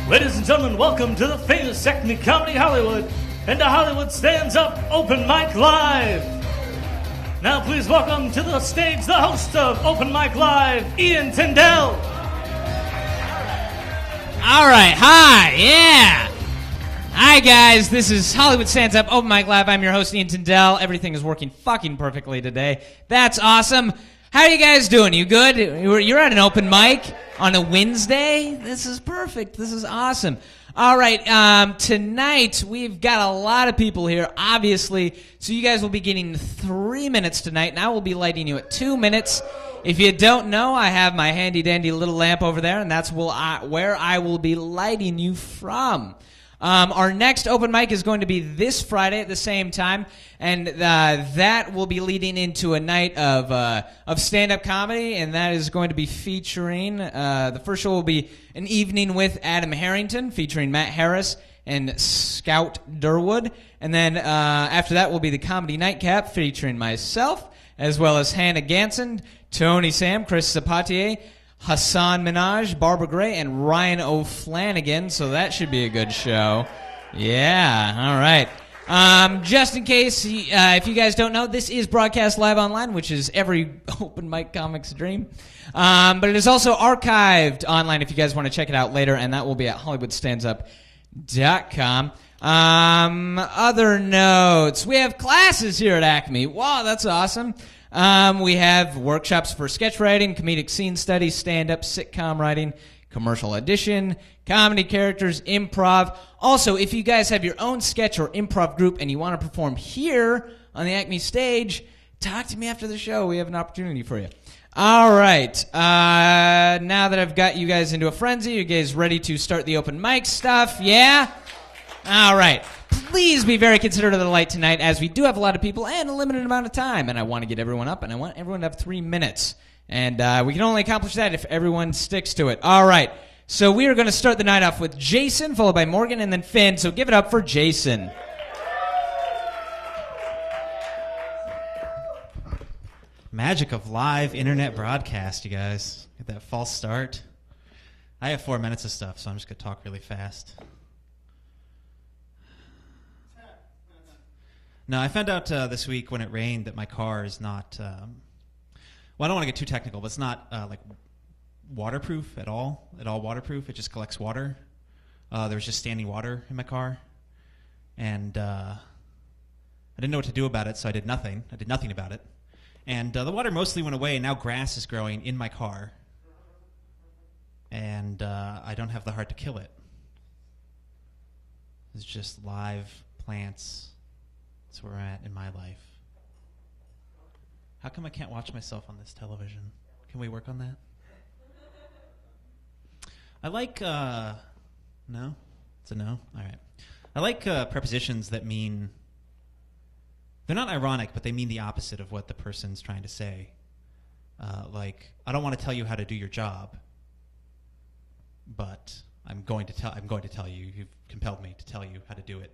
Ladies and gentlemen, welcome to the Famous ACME Comedy Hollywood and the Hollywood Stands Up Open Mic Live. Now please welcome to the stage the host of Open Mic Live, Ian Tindell. All right, hi, yeah. Hi guys, this is Hollywood Stands Up Open Mic Live. I'm your host, Ian Tindell. Everything is working fucking perfectly today. That's awesome. How are you guys doing? You good? You're at an open mic on a Wednesday? This is perfect. This is awesome. All right, tonight we've got a lot of people here, obviously, so you guys will be getting 3 minutes tonight, and I will be lighting you at 2 minutes. If you don't know, I have my handy-dandy little lamp over there, and that's where I will be lighting you from. Our next open mic is going to be this Friday at the same time, and that will be leading into a night of stand-up comedy, and that is going to be featuring, the first show will be an evening with Adam Harrington, featuring Matt Harris and Scout Durwood, and then after that will be the Comedy Nightcap, featuring myself, as well as Hannah Ganson, Tony Sam, Chris Sapatier, Hassan Minaj, Barbara Gray, and Ryan O'Flanagan, so that should be a good show. Yeah, all right. Just in case, if you guys don't know, this is broadcast live online, which is every open mic comic's dream. But it is also archived online if you guys want to check it out later, and that will be at HollywoodStandsUp.com. Other notes. We have classes here at Acme. Wow, that's awesome. We have workshops for sketch writing, comedic scene studies, stand-up, sitcom writing, commercial audition, comedy characters, improv. Also, if you guys have your own sketch or improv group and you want to perform here on the Acme stage, talk to me after the show. We have an opportunity for you. All right. Now that I've got you guys into a frenzy, you guys ready to start the open mic stuff? Yeah? All right. Please be very considerate of the light tonight, as we do have a lot of people and a limited amount of time, and I want to get everyone up, and I want everyone to have 3 minutes. And we can only accomplish that if everyone sticks to it. All right. So we are going to start the night off with Jason, followed by Morgan, and then Finn. So give it up for Jason. Magic of live internet broadcast, you guys. Get that false start. I have 4 minutes of stuff, so I'm just going to talk really fast. No, I found out this week when it rained that my car is not, well, I don't want to get too technical, but it's not like waterproof at all waterproof. It just collects water. There was just standing water in my car, and I didn't know what to do about it, so I did nothing. I did nothing about it. And the water mostly went away, and now grass is growing in my car, and I don't have the heart to kill it. It's just live plants. That's where we're at in my life. How come I can't watch myself on this television? Can we work on that? I like, no? It's a no? All right. I like prepositions that mean, they're not ironic, but they mean the opposite of what the person's trying to say. Like, I don't want to tell you how to do your job, but I'm going to tell you. You've compelled me to tell you how to do it.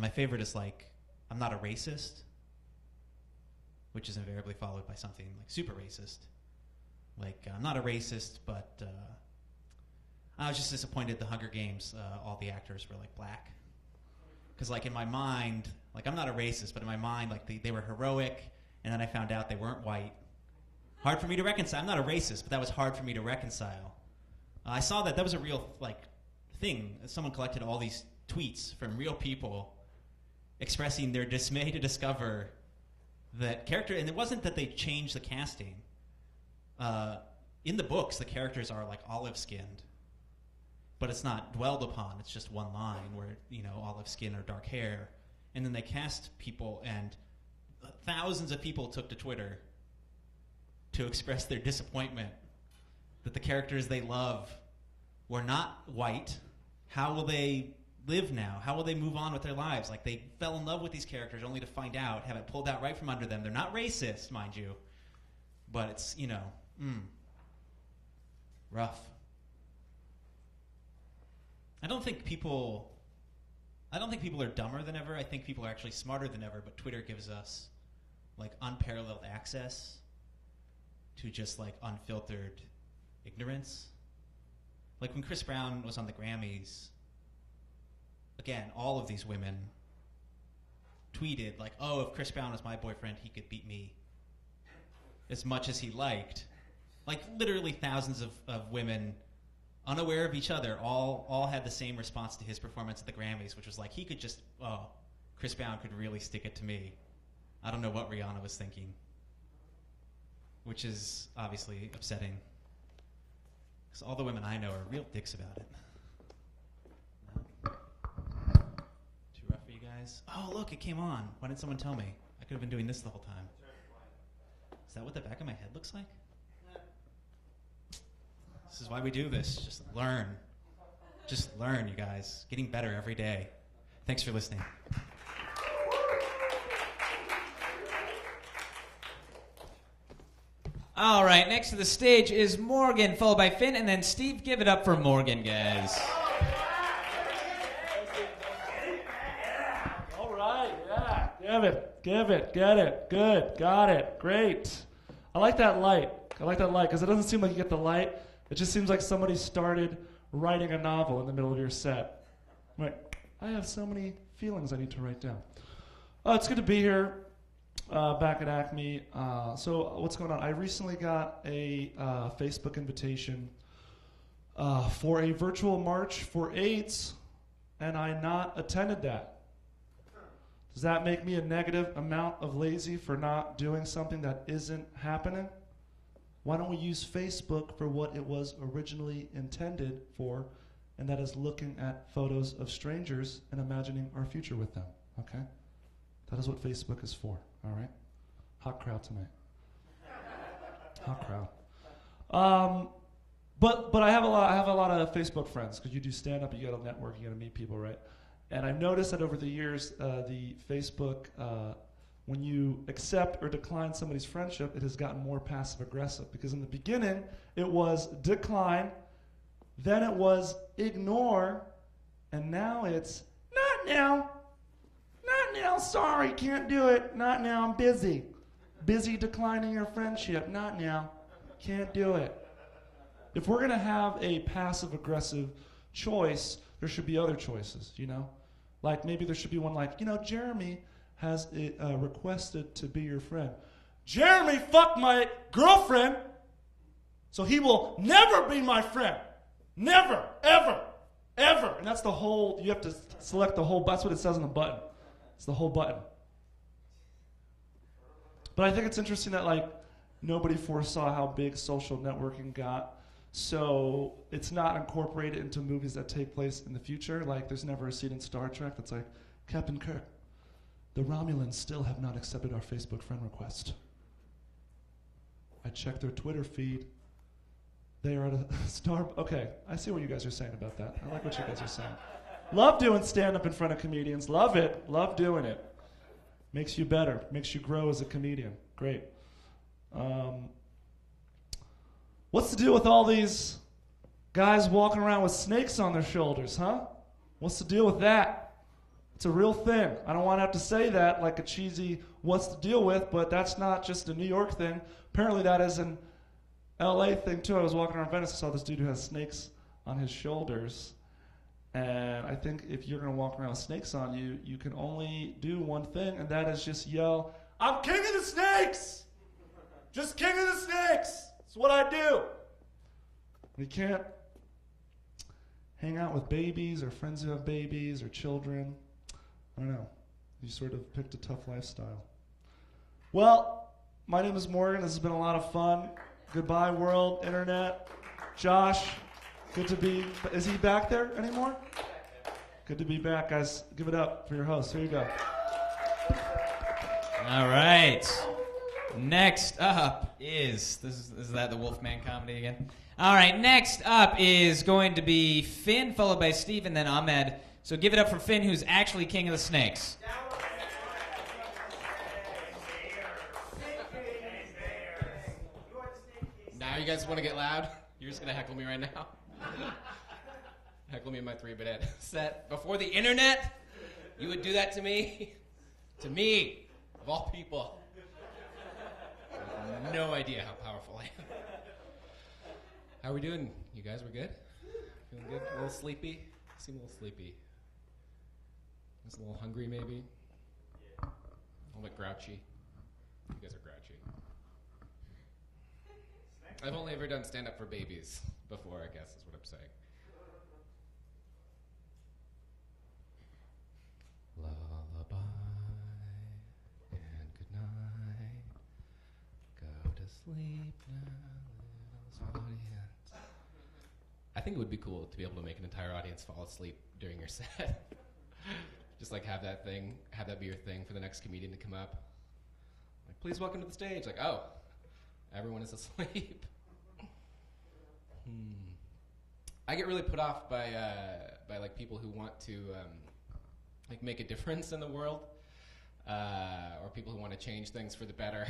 My favorite is like, I'm not a racist, which is invariably followed by something like super racist. Like, I'm not a racist, but I was just disappointed the Hunger Games, all the actors were like black. Because like in my mind, like I'm not a racist, but in my mind, like they were heroic, and then I found out they weren't white. Hard for me to reconcile. I'm not a racist, but that was hard for me to reconcile. I saw that was a real like thing. Someone collected all these tweets from real people expressing their dismay to discover that character, and it wasn't that they changed the casting. In the books, the characters are like olive-skinned, but it's not dwelled upon. It's just one line where, you know, olive skin or dark hair, and then they cast people, and thousands of people took to Twitter to express their disappointment that the characters they love were not white. How will they live now? How will they move on with their lives? Like, they fell in love with these characters only to find out, have it pulled out right from under them. They're not racist, mind you, but it's, you know, rough. I don't think people are dumber than ever. I think people are actually smarter than ever, but Twitter gives us like unparalleled access to just like unfiltered ignorance. Like when Chris Brown was on the Grammys, again, all of these women tweeted like, oh, if Chris Brown was my boyfriend, he could beat me as much as he liked. Like literally thousands of women, unaware of each other, all had the same response to his performance at the Grammys, which was like, he could just, Chris Brown could really stick it to me. I don't know what Rihanna was thinking, which is obviously upsetting. Because all the women I know are real dicks about it. No? Too rough for you guys? Oh, look, it came on. Why didn't someone tell me? I could have been doing this the whole time. Is that what the back of my head looks like? This is why we do this. Just learn. Just learn, you guys. Getting better every day. Thanks for listening. All right, next to the stage is Morgan, followed by Finn, and then Steve. Give it up for Morgan, guys. All right, yeah. Give it, get it, good, got it, great. I like that light because it doesn't seem like you get the light. It just seems like somebody started writing a novel in the middle of your set. Right, I have so many feelings I need to write down. It's good to be here. Back at ACME. So what's going on? I recently got a Facebook invitation for a virtual march for AIDS, and I not attended that. Does that make me a negative amount of lazy for not doing something that isn't happening? Why don't we use Facebook for what it was originally intended for, and that is looking at photos of strangers and imagining our future with them, okay? That is what Facebook is for. All right, hot crowd tonight. Hot crowd. But I have a lot of Facebook friends because you do stand up, you got to network, you got to meet people, right? And I've noticed that over the years, the Facebook, when you accept or decline somebody's friendship, it has gotten more passive aggressive because in the beginning it was decline, then it was ignore, and now it's not now. Not now, sorry, can't do it. Not now, I'm busy. Busy declining your friendship. Not now, can't do it. If we're going to have a passive-aggressive choice, there should be other choices, you know? Like maybe there should be one like, you know, Jeremy has requested to be your friend. Jeremy fucked my girlfriend, so he will never be my friend. Never, ever, ever. And that's the whole, you have to select the whole, that's what it says on the button. It's the whole button. But I think it's interesting that like nobody foresaw how big social networking got. So it's not incorporated into movies that take place in the future. Like there's never a scene in Star Trek that's like, Captain Kirk, the Romulans still have not accepted our Facebook friend request. I checked their Twitter feed. They are at a star. Okay, I see what you guys are saying about that. I like what you guys are saying. Love doing stand-up in front of comedians. Love it. Love doing it. Makes you better. Makes you grow as a comedian. Great. What's the deal with all these guys walking around with snakes on their shoulders, huh? What's the deal with that? It's a real thing. I don't want to have to say that like a cheesy what's the deal with, but that's not just a New York thing. Apparently that is an LA thing too. I was walking around Venice and saw this dude who has snakes on his shoulders. And I think if you're going to walk around with snakes on you, you can only do one thing, and that is just yell, I'm king of the snakes! Just king of the snakes! That's what I do. You can't hang out with babies or friends who have babies or children. I don't know. You sort of picked a tough lifestyle. Well, my name is Morgan. This has been a lot of fun. Goodbye, world, internet. Josh. Good to be, is he back there anymore? Good to be back, guys. Give it up for your host. Here you go. All right. Next up is that the Wolfman comedy again? All right, next up is going to be Finn, followed by Steve, and then Ahmed. So give it up for Finn, who's actually king of the snakes. Now you guys want to get loud? You're just going to heckle me right now? Heckle me in my 3-bit set. Before the internet, you would do that to me? To me, of all people. I have no idea how powerful I am. How are we doing? You guys, we're good? Feeling good? A little sleepy? Seem a little sleepy. Just a little hungry, maybe? A little bit grouchy. You guys are grouchy. I've only ever done stand-up for babies before, I guess, is what I'm saying. Lullaby and good night. Go to sleep now, little audience. I think it would be cool to be able to make an entire audience fall asleep during your set. Just like have that be your thing for the next comedian to come up. Like, please welcome to the stage. Like, oh, everyone is asleep. I get really put off by like people who want to like make a difference in the world, or people who want to change things for the better.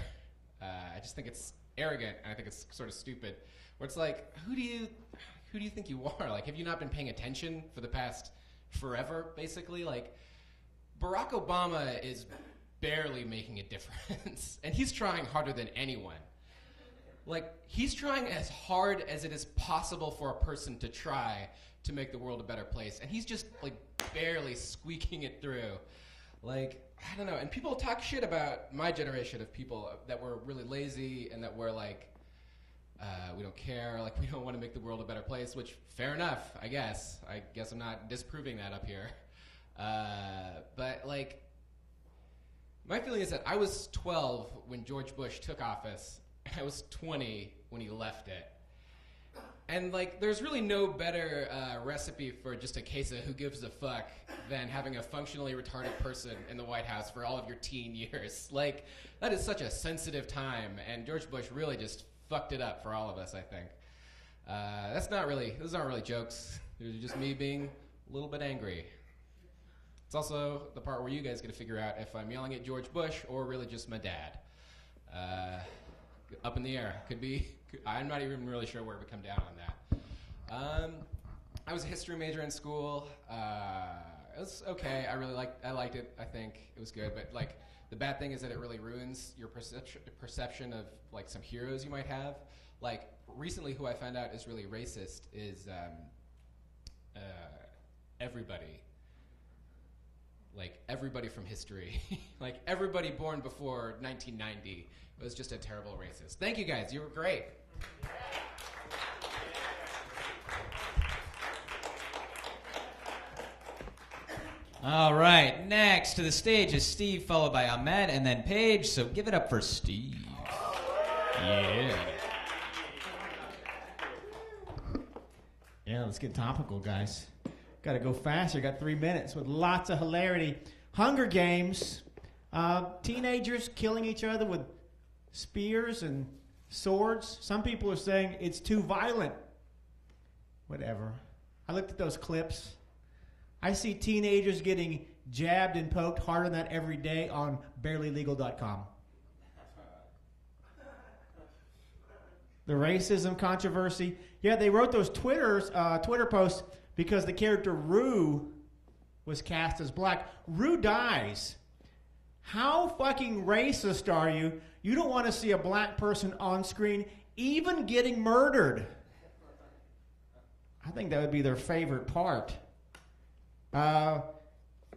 I just think it's arrogant, and I think it's sort of stupid. Where it's like, who do you think you are? Like, have you not been paying attention for the past forever? Basically, like, Barack Obama is barely making a difference, and he's trying harder than anyone. Like, he's trying as hard as it is possible for a person to try to make the world a better place, and he's just, like, barely squeaking it through. Like, I don't know. And people talk shit about my generation of people that were really lazy and that were, like, we don't care, like, we don't want to make the world a better place, which, fair enough, I guess. I guess I'm not disproving that up here. But, like, my feeling is that I was 12 when George Bush took office, and I was 20 when he left it. And, like, there's really no better recipe for just a case of who gives a fuck than having a functionally retarded person in the White House for all of your teen years. Like, that is such a sensitive time, and George Bush really just fucked it up for all of us, I think. Those aren't really jokes. They're just me being a little bit angry. It's also the part where you guys get to figure out if I'm yelling at George Bush or really just my dad. Up in the air. Could be. I'm not even really sure where we come down on that. I was a history major in school. It was okay. I liked it. I think it was good. But like, the bad thing is that it really ruins your perception of like some heroes you might have. Like, recently, who I found out is really racist is everybody. Like, everybody from history. Like, everybody born before 1990 was just a terrible racist. Thank you, guys. You were great. All right, next to the stage is Steve, followed by Ahmed, and then Paige. So give it up for Steve. Yeah. Yeah, let's get topical, guys. Got to go faster. Got 3 minutes with lots of hilarity. Hunger Games. Teenagers killing each other with spears and swords. Some people are saying it's too violent. Whatever. I looked at those clips. I see teenagers getting jabbed and poked harder than that every day on barelylegal.com. The racism controversy. Yeah, they wrote those Twitter posts because the character Rue was cast as black. Rue dies. How fucking racist are you? You don't want to see a black person on screen even getting murdered. I think that would be their favorite part. I'm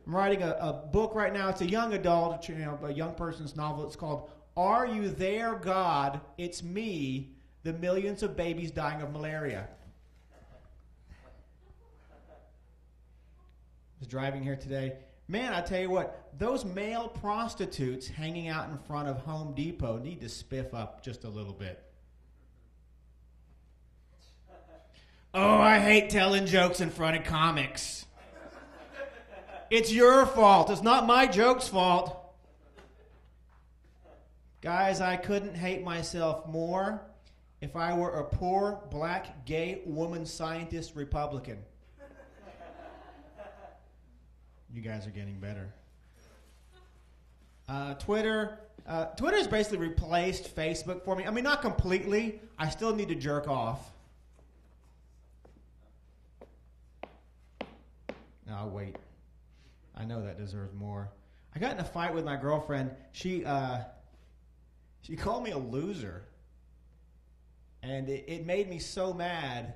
writing a book right now. It's a young adult, a young person's novel. It's called Are You There, God? It's Me, the Millions of Babies Dying of Malaria. I was driving here today. Man, I tell you what, those male prostitutes hanging out in front of Home Depot need to spiff up just a little bit. Oh, I hate telling jokes in front of comics. It's your fault. It's not my joke's fault. Guys, I couldn't hate myself more if I were a poor, black, gay, woman scientist Republican. You guys are getting better. Twitter's basically replaced Facebook for me. I mean, not completely. I still need to jerk off. No, I'll wait. I know that deserves more. I got in a fight with my girlfriend. She called me a loser. And it made me so mad.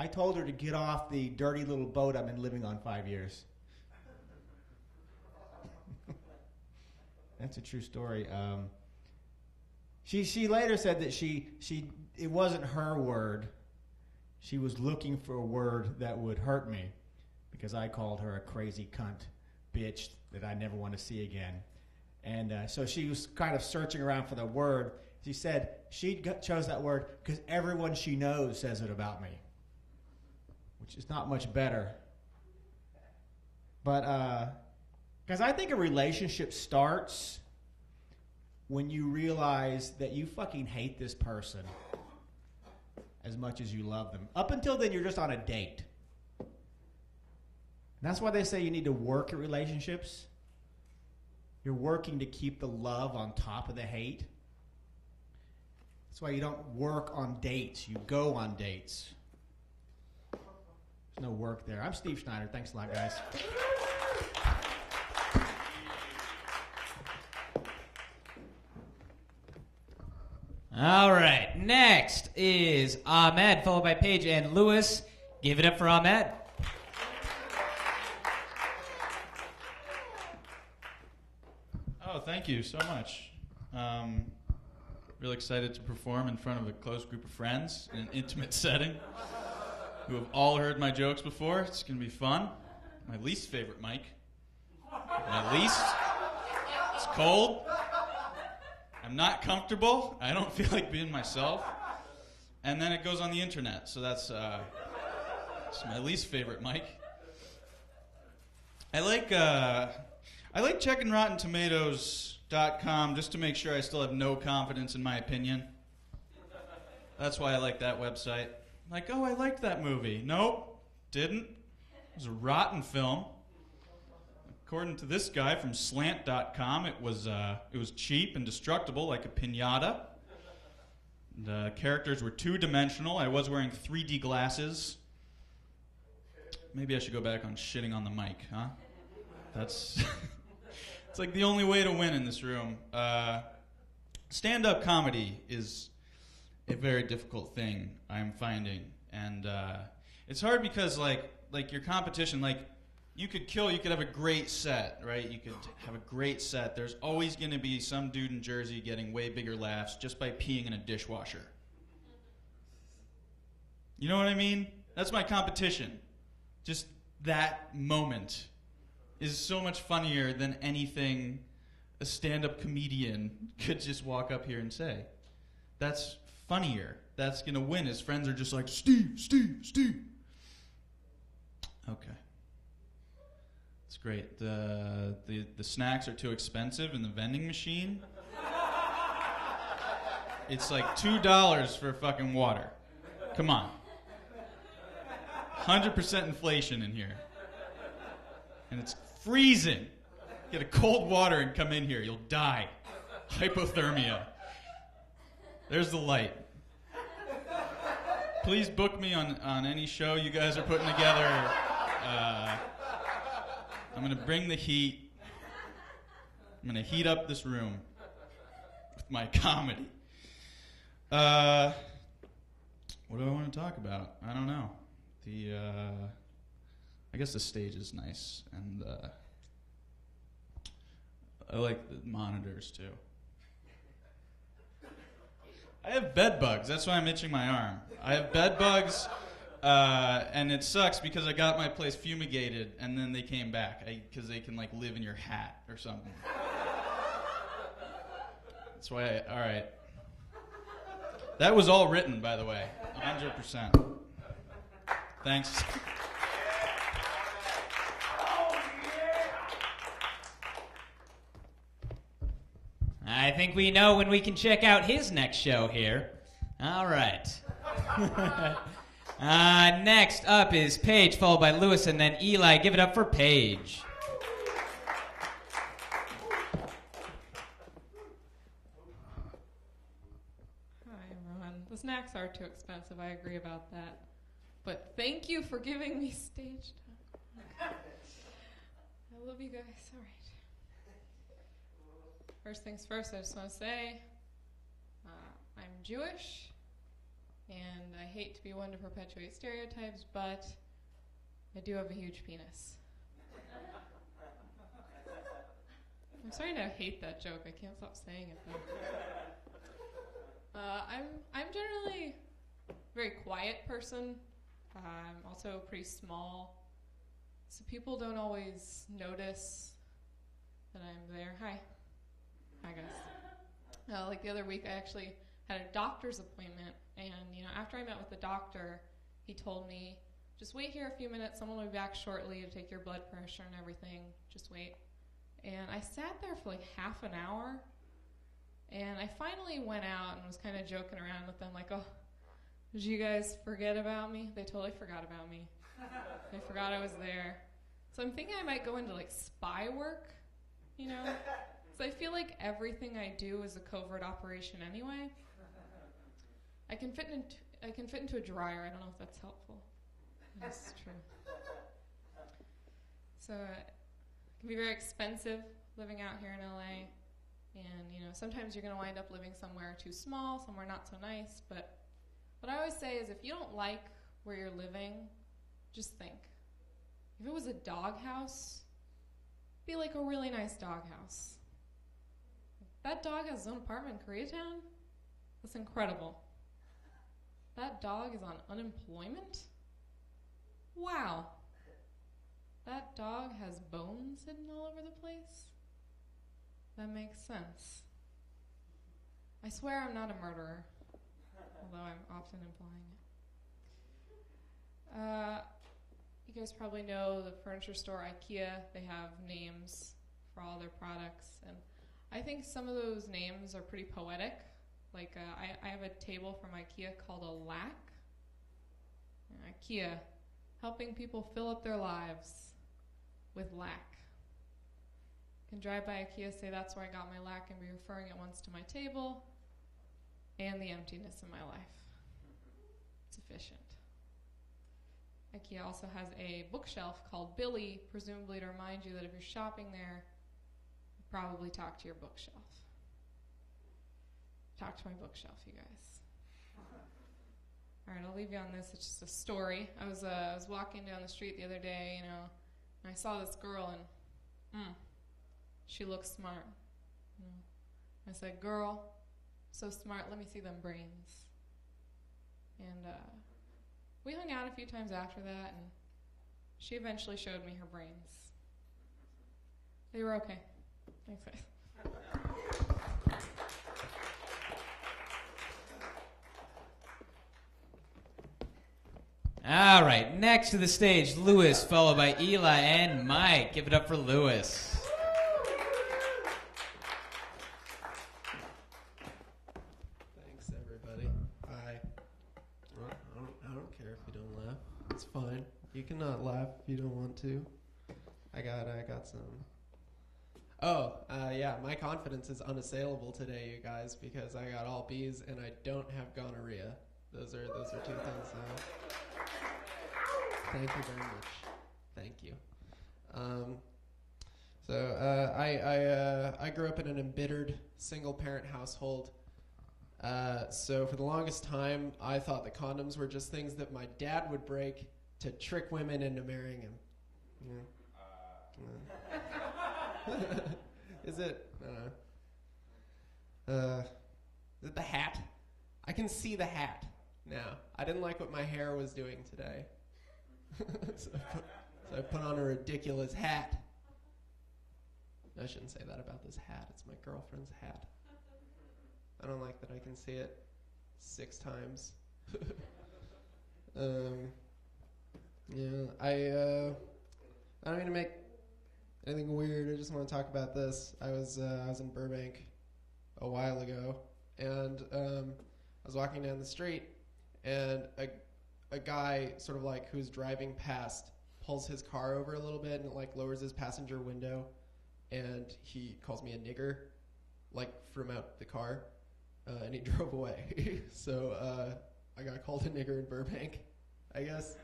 I told her to get off the dirty little boat I've been living on 5 years. That's a true story. She later said that it wasn't her word. She was looking for a word that would hurt me because I called her a crazy cunt bitch that I never want to see again. And so she was kind of searching around for the word. She said she chose that word because everyone she knows says it about me, which is not much better. But because I think a relationship starts when you realize that you fucking hate this person as much as you love them. Up until then, you're just on a date. And that's why they say you need to work at relationships. You're working to keep the love on top of the hate. That's why you don't work on dates. You go on dates. There's no work there. I'm Steve Schneider. Thanks a lot, guys. All right. Next is Ahmed, followed by Paige and Lewis. Give it up for Ahmed. Oh, thank you so much. Really excited to perform in front of a close group of friends in an intimate setting who have all heard my jokes before. It's going to be fun. My least favorite mic. It's cold. I'm not comfortable. I don't feel like being myself. And then it goes on the internet, so that's my least favorite mic. I like checking RottenTomatoes.com just to make sure I still have no confidence in my opinion. That's why I like that website. Like, oh, I liked that movie. Nope, didn't. It was a rotten film. According to this guy from Slant.com, it was cheap and destructible, like a piñata. The characters were two-dimensional. I was wearing 3D glasses. Maybe I should go back on shitting on the mic, huh? That's it's like the only way to win in this room. Stand-up comedy is a very difficult thing, I'm finding, and it's hard because like your competition, like you could have a great set, right? You could have a great set. There's always going to be some dude in Jersey getting way bigger laughs just by peeing in a dishwasher. You know what I mean? That's my competition. Just that moment is so much funnier than anything a stand-up comedian could just walk up here and say. That's funnier. That's going to win. His friends are just like, Steve. Okay. It's great. The snacks are too expensive in the vending machine. It's like $2 for fucking water. Come on. 100% inflation in here. And it's freezing. Get a cold water and come in here. You'll die. Hypothermia. There's the light. Please book me on any show you guys are putting together. I'm going to bring the heat. I'm going to heat up this room with my comedy. What do I want to talk about? I don't know. I guess the stage is nice, and I like the monitors too. I have bed bugs. That's why I'm itching my arm. I have bed bugs, and it sucks because I got my place fumigated, and then they came back because they can like live in your hat or something. That's why. All right. That was all written, by the way, 100%. Thanks. I think we know when we can check out his next show here. All right. Next up is Paige, followed by Lewis, and then Eli. Give it up for Paige. Hi, everyone. The snacks are too expensive. I agree about that. But thank you for giving me stage time. I love you guys. All right. First things first, I just want to say I'm Jewish, And I hate to be one to perpetuate stereotypes, but I do have a huge penis. I'm starting to hate that joke. I can't stop saying it though. I'm generally a very quiet person. I'm also pretty small, so people don't always notice that I'm there. Hi guys. Like the other week, I actually had a doctor's appointment, and after I met with the doctor, he told me, just wait here a few minutes. Someone will be back shortly to take your blood pressure and everything. Just wait. And I sat there for like half an hour, and I finally went out and was kind of joking around with them, like, oh, did you guys forget about me? They totally forgot about me. They forgot I was there. So I'm thinking I might go into like spy work, So I feel like everything I do is a covert operation anyway. I can fit into a dryer. I don't know if that's helpful. That's true. So it can be very expensive living out here in LA. And, sometimes you're going to wind up living somewhere too small, somewhere not so nice. But what I always say is if you don't like where you're living, just think. If it was a doghouse, it'd be like a really nice doghouse. That dog has his own apartment in Koreatown? That's incredible. That dog is on unemployment? Wow. That dog has bones hidden all over the place? That makes sense. I swear I'm not a murderer, although I'm often implying it. You guys probably know the furniture store IKEA. They have names for all their products, and I think some of those names are pretty poetic. Like I have a table from IKEA called a lack. IKEA, helping people fill up their lives with lack. You can drive by IKEA, say that's where I got my lack, and be referring at once to my table and the emptiness in my life. It's efficient. IKEA also has a bookshelf called Billy, presumably to remind you that if you're shopping there, you probably talk to your bookshelf. Talk to my bookshelf, you guys. All right, I'll leave you on this. It's just a story. I was walking down the street the other day, and I saw this girl, and she looks smart. I said, "Girl, so smart. Let me see them brains." And we hung out a few times after that, and she eventually showed me her brains. They were okay. Thanks, guys. All right, next to the stage, Lewis, followed by Eli and Mike. Give it up for Lewis. Thanks, everybody. Hi. Well, I don't care if you don't laugh. It's fine. You can not laugh if you don't want to. I got some. Oh, yeah, my confidence is unassailable today, you guys, because I got all B's and I don't have gonorrhea. Those are two things. Thank you very much. Thank you. I grew up in an embittered single-parent household. So for the longest time, I thought that condoms were just things that my dad would break to trick women into marrying him. Is it? Is it the hat? I can see the hat now. I didn't like what my hair was doing today. So I put on a ridiculous hat. I shouldn't say that about this hat. It's my girlfriend's hat. I don't like that I can see it 6 times. Yeah, I don't mean to make anything weird. I just want to talk about this. I was in Burbank a while ago, and I was walking down the street, and a guy sort of like who's driving past pulls his car over a little bit and like lowers his passenger window, and he calls me a nigger, like from out the car, and he drove away. So I got called a nigger in Burbank, I guess.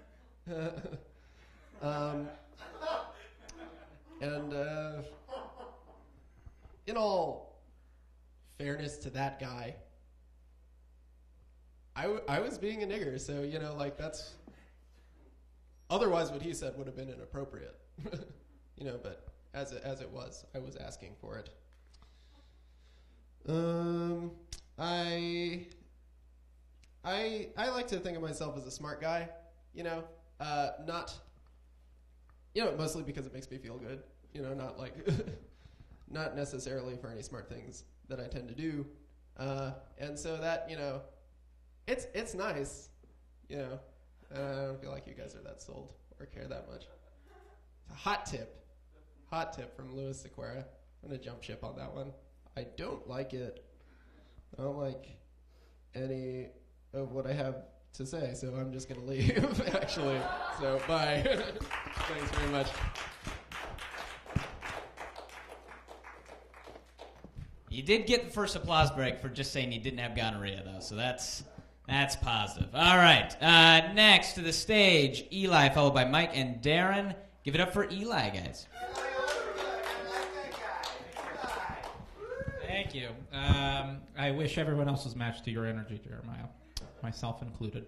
And in all fairness to that guy, I was being a nigger, so like that's. Otherwise, what he said would have been inappropriate, But as it was, I was asking for it. I like to think of myself as a smart guy, not, mostly because it makes me feel good, not like, not necessarily for any smart things that I tend to do, and so that it's nice, I don't feel like you guys are that sold or care that much. It's a hot tip from Louis Sequeira. I'm gonna jump ship on that one. I don't like it. I don't like any of what I have to say, so I'm just gonna leave. Actually, so bye. Thanks very much. You did get the first applause break for just saying you didn't have gonorrhea, though, so that's positive. All right, next to the stage, Eli, followed by Mike and Darren. Give it up for Eli, guys. Thank you. I wish everyone else was matched to your energy, Jeremiah, myself included.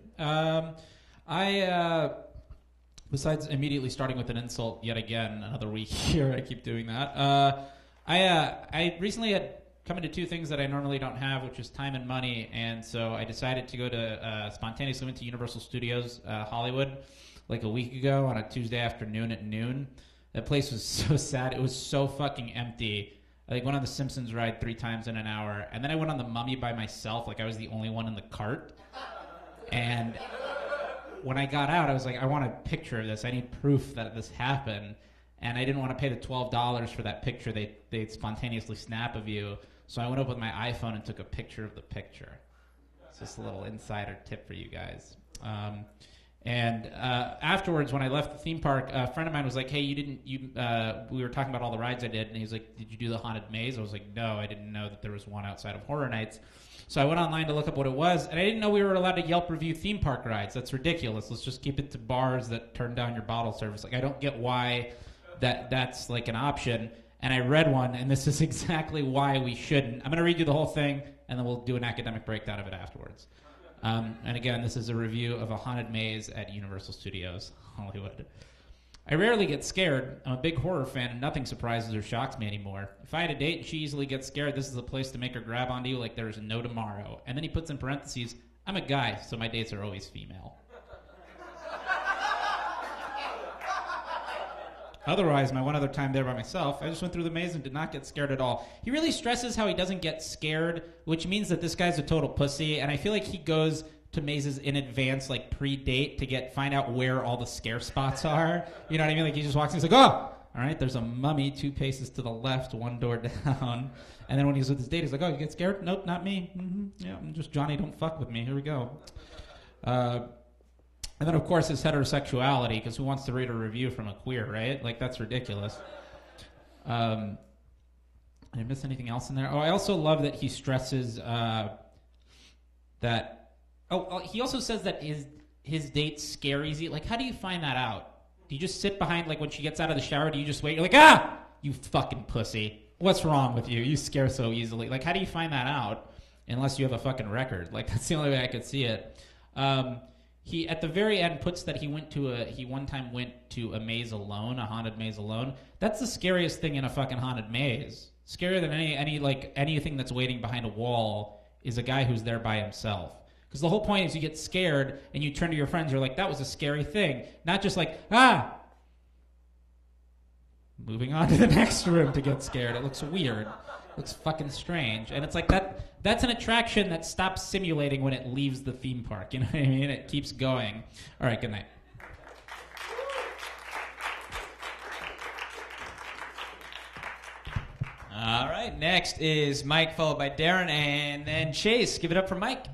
Besides immediately starting with an insult yet again, another week here, I keep doing that. I recently had come into two things that I normally don't have, which is time and money, and so I decided to go to spontaneously went to Universal Studios Hollywood like a week ago on a Tuesday afternoon at noon. That place was so sad. It was so fucking empty. I went on the Simpsons ride 3 times in an hour, and then I went on the Mummy by myself, like I was the only one in the cart. And when I got out, I was like, I want a picture of this. I need proof that this happened. And I didn't want to pay the $12 for that picture they'd spontaneously snap of you. So I went up with my iPhone and took a picture of the picture. It's just a little insider tip for you guys. And afterwards, when I left the theme park, a friend of mine was like, hey, we were talking about all the rides I did, and he was like, did you do the Haunted Maze? I was like, no, I didn't know that there was one outside of Horror Nights. So I went online to look up what it was, and I didn't know we were allowed to Yelp review theme park rides. That's ridiculous. Let's just keep it to bars that turn down your bottle service. Like, I don't get why that's like an option. And I read one, and this is exactly why we shouldn't. I'm going to read you the whole thing, and then we'll do an academic breakdown of it afterwards. And again, this is a review of a haunted maze at Universal Studios Hollywood. I rarely get scared. I'm a big horror fan, and nothing surprises or shocks me anymore. If I had a date and she easily gets scared, this is a place to make her grab onto you like there's no tomorrow. And then he puts in parentheses, I'm a guy, so my dates are always female. Otherwise, my one other time there by myself, I just went through the maze and did not get scared at all. He really stresses how he doesn't get scared, which means that this guy's a total pussy, and I feel like he goes to mazes in advance, like pre-date, to find out where all the scare spots are. You know what I mean? Like, he just walks in, he's like, oh, all right, there's a mummy 2 paces to the left, 1 door down. And then when he's with his date, he's like, oh, you get scared? Nope, not me. Yeah, I'm just Johnny, don't fuck with me. Here we go. And then, of course, his heterosexuality, because who wants to read a review from a queer, right? Like, that's ridiculous. Did I miss anything else in there? Oh, I also love that he stresses that... Oh, he also says that his dates scare easy. Like, how do you find that out? Do you just sit behind, like, when she gets out of the shower, do you just wait? You're like, ah! You fucking pussy. What's wrong with you? You scare so easily. Like, how do you find that out? Unless you have a fucking record. Like, that's the only way I could see it. He, at the very end, puts that he one time went to a maze alone, a haunted maze alone. That's the scariest thing in a fucking haunted maze. Scarier than anything that's waiting behind a wall is a guy who's there by himself. Because the whole point is you get scared and you turn to your friends, you're like, that was a scary thing. Not just like, ah! Moving on to the next room to get scared. It looks weird. It looks fucking strange. And it's like that's an attraction that stops simulating when it leaves the theme park. You know what I mean? It keeps going. All right, good night. All right, next is Mike, followed by Darren, and then Chase. Give it up for Mike.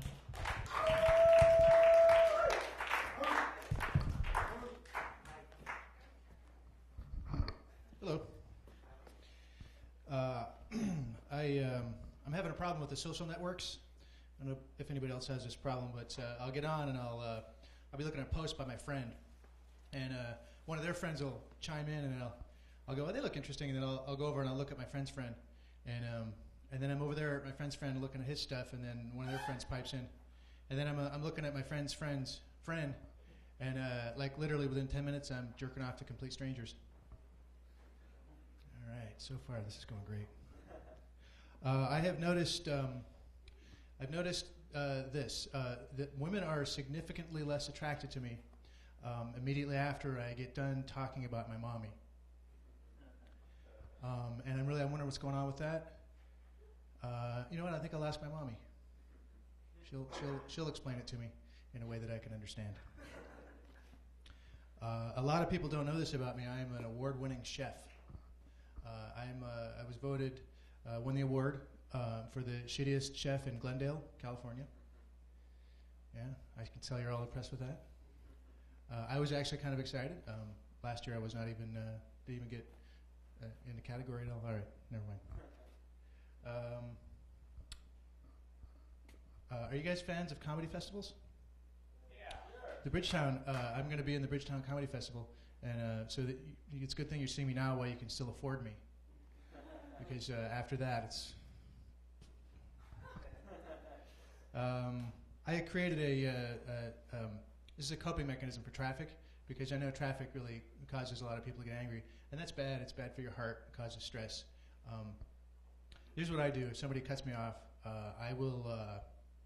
Hello. I'm having a problem with the social networks. I don't know if anybody else has this problem, but I'll get on and I'll be looking at a post by my friend, and one of their friends will chime in, and I'll go, oh, they look interesting, and then I'll go over and I'll look at my friend's friend, and then I'm over there at my friend's friend looking at his stuff, and then one of their friends pipes in, and then I'm looking at my friend's friend, and like literally within 10 minutes, I'm jerking off to complete strangers. All right, so far this is going great. I have noticed. I've noticed this that women are significantly less attracted to me immediately after I get done talking about my mommy. And I wonder what's going on with that. You know what? I think I'll ask my mommy. She'll explain it to me in a way that I can understand. A lot of people don't know this about me. I am an award-winning chef. I was voted, won the award for the shittiest chef in Glendale, California. Yeah, I can tell you're all impressed with that. I was actually kind of excited. Last year I was not even, didn't even get in the category at all. All right, never mind. Are you guys fans of comedy festivals? Yeah. The Bridgetown, I'm going to be in the Bridgetown Comedy Festival, and so it's a good thing you're seeing me now while you can still afford me. Because after that, it's... I had created this is a coping mechanism for traffic, because I know traffic really causes a lot of people to get angry, and that's bad. It's bad for your heart. It causes stress. Here's what I do: if somebody cuts me off,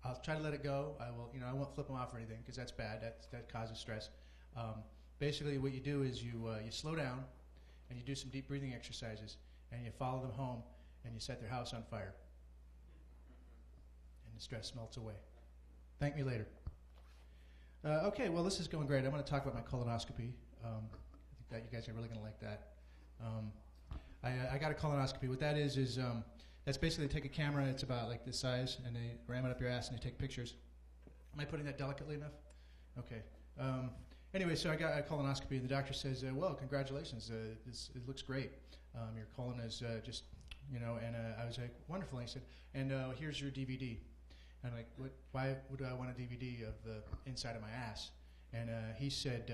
I'll try to let it go. I won't flip them off or anything, because that's bad. That causes stress. Basically, what you do is you slow down, and you do some deep breathing exercises, and you follow them home, and you set their house on fire, and the stress melts away. Thank me later. Okay, well, this is going great. I'm going to talk about my colonoscopy. I think that you guys are really going to like that. I got a colonoscopy. What that is that's basically they take a camera. It's about like this size, and they ram it up your ass, and they take pictures. Am I putting that delicately enough? Okay. Anyway, so I got a colonoscopy, and the doctor says, well, congratulations. It looks great. Your colon is just, and I was like, wonderful. And he said, and here's your DVD. And I'm like, why would I want a DVD of the inside of my ass? And he said,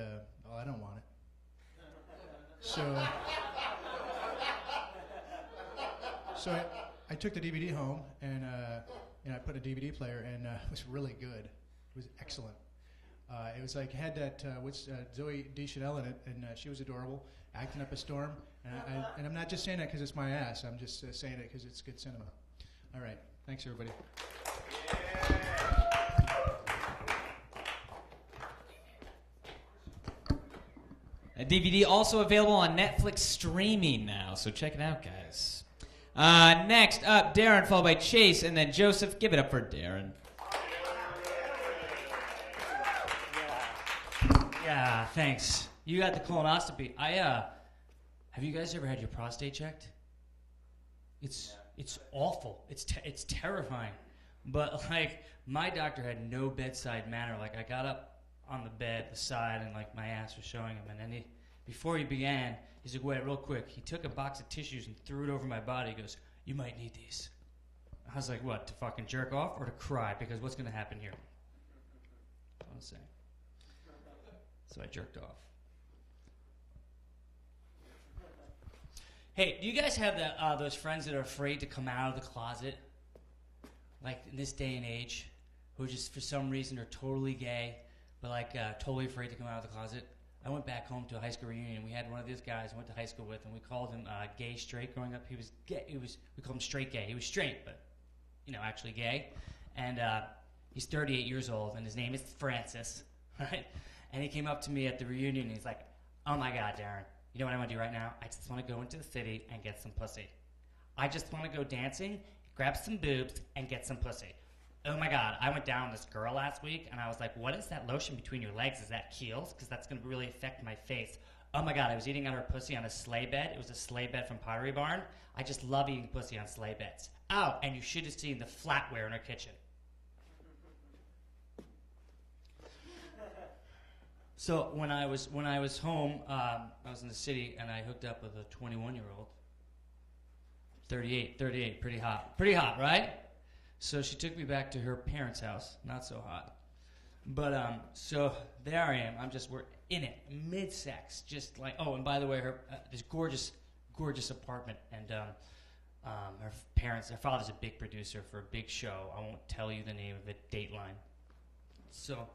I don't want it. So I took the DVD home, and I put a DVD player, and it was really good. It was excellent. It was like, it had that, Zoe Deschanel in it, and she was adorable, acting up a storm. And I'm not just saying that because it's my ass. I'm just saying it because it's good cinema. All right. Thanks, everybody. A DVD also available on Netflix streaming now, so check it out, guys. Next up, Darren, followed by Chase, and then Joseph. Give it up for Darren. Yeah, thanks. You got the colonoscopy. Have you guys ever had your prostate checked? It's awful. It's terrifying. But like, my doctor had no bedside manner. Like, I got up on the bed, the side, and like my ass was showing him. And then before he began, he's like, wait, real quick. He took a box of tissues and threw it over my body. He goes, you might need these. I was like, what, to fucking jerk off or to cry? Because what's going to happen here? That's what I'm saying. So I jerked off. Hey, do you guys have those friends that are afraid to come out of the closet? Like in this day and age, who just for some reason are totally gay, but like totally afraid to come out of the closet? I went back home to a high school reunion. We had one of these guys I went to high school with, and we called him gay straight growing up. He was gay. We called him straight gay. He was straight, but actually gay. And he's 38 years old, and his name is Francis, right? And he came up to me at the reunion, and he's like, oh my God, Darren, you know what I want to do right now? I just want to go into the city and get some pussy. I just want to go dancing, grab some boobs, and get some pussy. Oh my God, I went down with this girl last week, and I was like, what is that lotion between your legs? Is that Kiehl's? Because that's going to really affect my face. Oh my God, I was eating on her pussy on a sleigh bed. It was a sleigh bed from Pottery Barn. I just love eating pussy on sleigh beds. Oh, and you should have seen the flatware in her kitchen. So when I was home, I was in the city, and I hooked up with a 21-year-old. 38, pretty hot, right? So she took me back to her parents' house, not so hot. But so there I am. we're in it, mid-sex, just like, oh, and by the way, her this gorgeous apartment, and her father's a big producer for a big show. I won't tell you the name of it, Dateline. So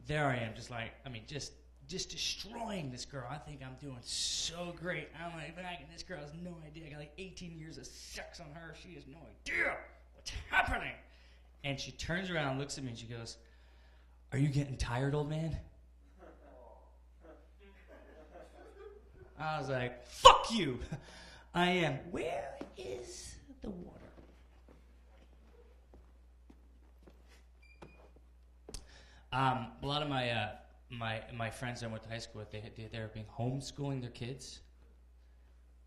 there I am, just like, I mean, just destroying this girl. I think I'm doing so great. I'm like, man, this girl has no idea. I got like 18 years of sex on her. She has no idea what's happening. And she turns around, looks at me, and she goes, "Are you getting tired, old man?" I was like, "Fuck you." I am. Where is the water? A lot of my friends I went to high school with, they're being homeschooling their kids,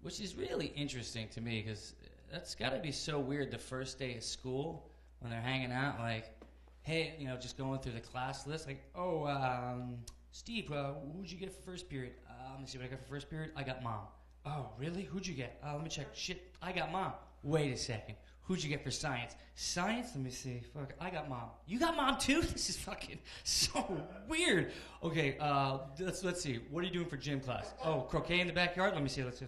which is really interesting to me because that's got to be so weird the first day of school when they're hanging out, like, hey, just going through the class list, like, Steve, who'd you get for first period? Let me see what I got for first period. I got mom. Oh, really? Who'd you get? Let me check. Shit, I got mom. Wait a second. Who'd you get for science? Science? Let me see. Fuck, I got mom. You got mom too? This is fucking so weird. Okay, let's see. What are you doing for gym class? Oh, croquet in the backyard? Let me see. Let's see.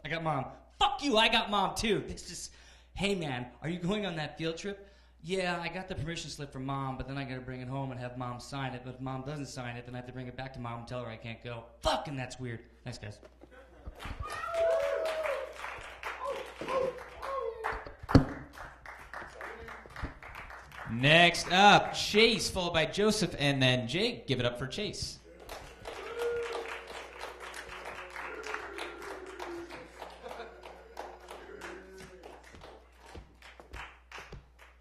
I got mom. Fuck you, I got mom too. This is, hey man, are you going on that field trip? Yeah, I got the permission slip from mom, but then I gotta bring it home and have mom sign it. But if mom doesn't sign it, then I have to bring it back to mom and tell her I can't go. Fucking that's weird. Thanks, guys. Next up, Chase, followed by Joseph, and then Jake. Give it up for Chase.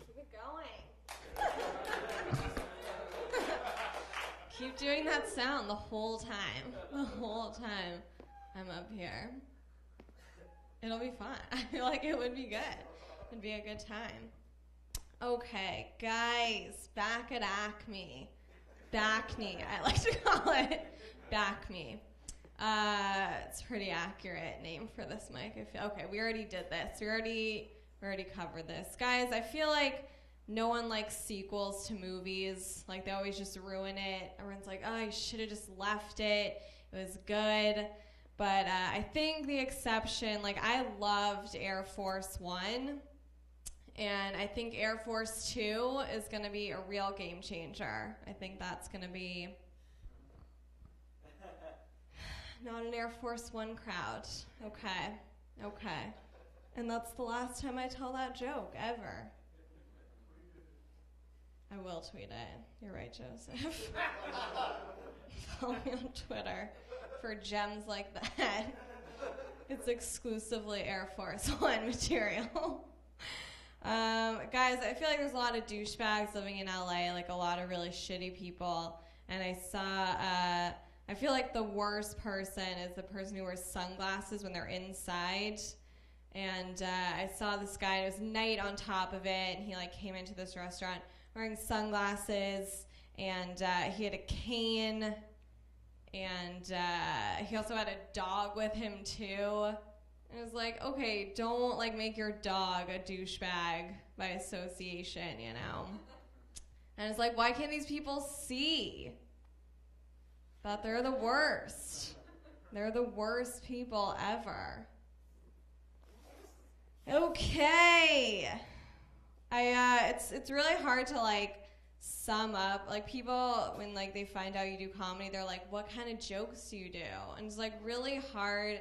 Keep it going. Keep doing that sound the whole time. The whole time I'm up here. It'll be fun. I feel like it would be good. It'd be a good time. Okay, guys, back at ACME. Backney, I like to call it. Backme. It's a pretty accurate name for this mic. I feel. Okay, we already did this. We already covered this. Guys, I feel like no one likes sequels to movies. Like, they always just ruin it. Everyone's like, oh, you should have just left it. It was good. But I think the exception, like, I loved Air Force One. And I think Air Force 2 is going to be a real game changer. I think that's going to be not an Air Force One crowd. Okay. And that's the last time I tell that joke, ever. I will tweet it. You're right, Joseph. Follow me on Twitter for gems like that. It's exclusively Air Force One material. Guys, I feel like there's a lot of douchebags living in LA, like a lot of really shitty people. And I feel like the worst person is the person who wears sunglasses when they're inside. And I saw this guy, it was night on top of it, and he like came into this restaurant wearing sunglasses, and he had a cane, and he also had a dog with him too. And it was like, okay, don't like make your dog a douchebag by association, you know? And it's like, why can't these people see that they're the worst? They're the worst people ever. Okay. It's really hard to like sum up. Like, people, when like they find out you do comedy, they're like, what kind of jokes do you do? And it's like really hard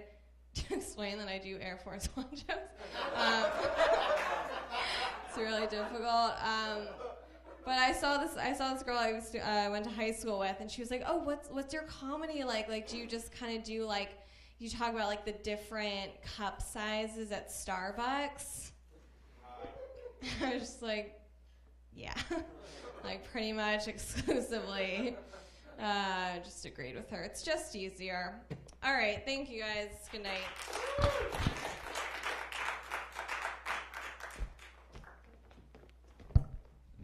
to explain that I do Air Force One jokes. It's really difficult. But I saw this girl I went to high school with, and she was like, "Oh, what's your comedy like? Like, do you just kind of do like, you talk about like the different cup sizes at Starbucks?" I was just like, "Yeah, like pretty much exclusively." Just agreed with her. It's just easier. All right, thank you guys. Good night.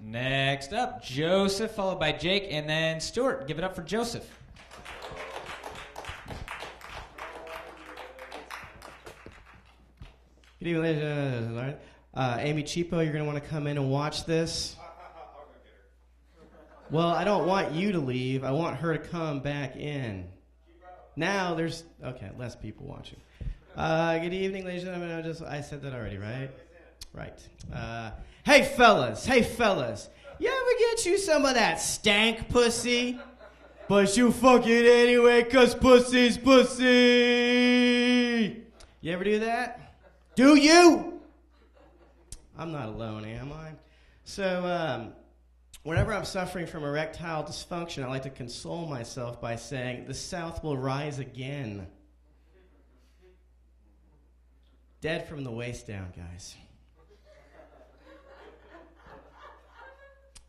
Next up, Joseph, followed by Jake, and then Stuart. Give it up for Joseph. Good evening, ladies and gentlemen. Amy Cheapo, you're going to want to come in and watch this. Well, I don't want you to leave. I want her to come back in. Now there's, okay, less people watching. Good evening, ladies and gentlemen. I said that already, right? Right. Hey, fellas. Yeah, we get you some of that stank pussy? But you fuck it anyway, 'cause pussy's pussy. You ever do that? Do you? I'm not alone, am I? So, whenever I'm suffering from erectile dysfunction, I like to console myself by saying, the South will rise again. Dead from the waist down, guys.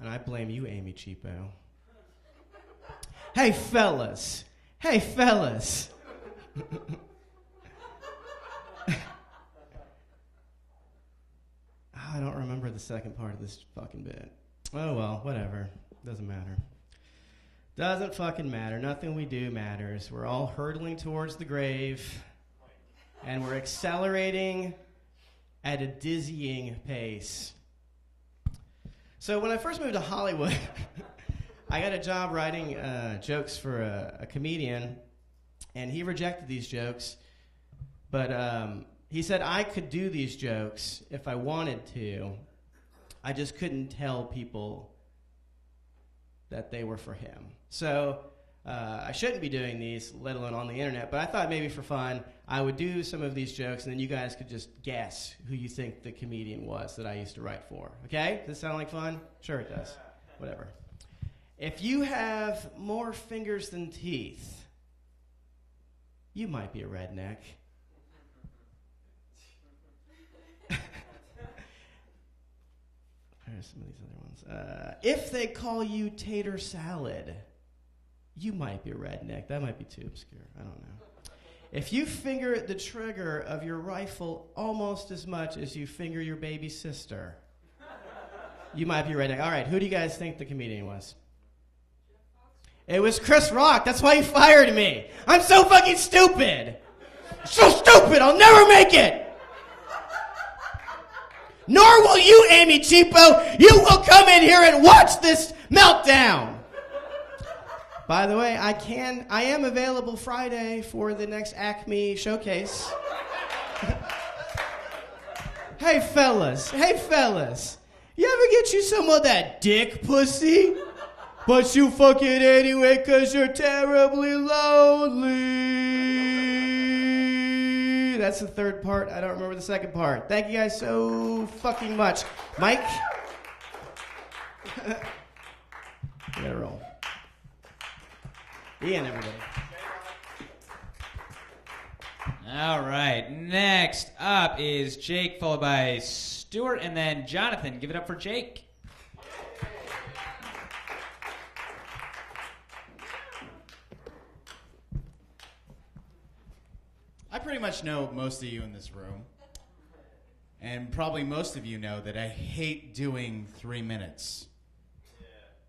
And I blame you, Amy Cheapo. Hey, fellas. Hey, fellas. I don't remember the second part of this fucking bit. Oh, well, whatever. Doesn't matter. Doesn't fucking matter. Nothing we do matters. We're all hurtling towards the grave, and we're accelerating at a dizzying pace. So when I first moved to Hollywood, I got a job writing jokes for a comedian, and he rejected these jokes, but he said I could do these jokes if I wanted to. I just couldn't tell people that they were for him. So I shouldn't be doing these, let alone on the internet, but I thought maybe for fun I would do some of these jokes, and then you guys could just guess who you think the comedian was that I used to write for. Okay? Does this sound like fun? Sure it does. Whatever. If you have more fingers than teeth, you might be a redneck. There's some of these other ones. If they call you tater salad, you might be a redneck. That might be too obscure. I don't know. If you finger the trigger of your rifle almost as much as you finger your baby sister, you might be a redneck. All right, who do you guys think the comedian was? It was Chris Rock. That's why he fired me. I'm so fucking stupid. So stupid, I'll never make it. Nor will you, Amy Cheapo. You will come in here and watch this meltdown. By the way, I am available Friday for the next Acme showcase. Hey, fellas. You ever get you some of that dick pussy? But you fuck it anyway 'cause you're terribly lonely. That's the third part. I don't remember the second part. Thank you guys so fucking much. Mike? We gotta roll. Ian, everybody. All right. Next up is Jake, followed by Stuart, and then Jonathan. Give it up for Jake. I pretty much know most of you in this room, and probably most of you know that I hate doing 3 minutes.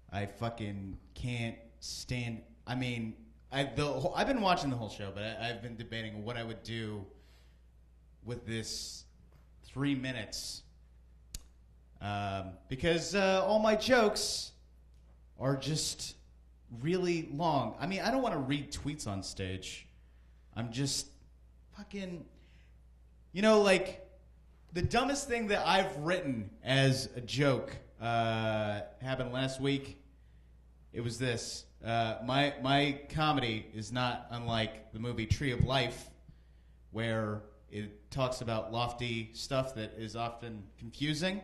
I fucking can't stand. I mean, I've been watching the whole show, but I've been debating what I would do with this 3 minutes, because all my jokes are just really long. I mean, I don't want to read tweets on stage. I'm just fucking, like the dumbest thing that I've written as a joke happened last week. It was this. My comedy is not unlike the movie Tree of Life, where it talks about lofty stuff that is often confusing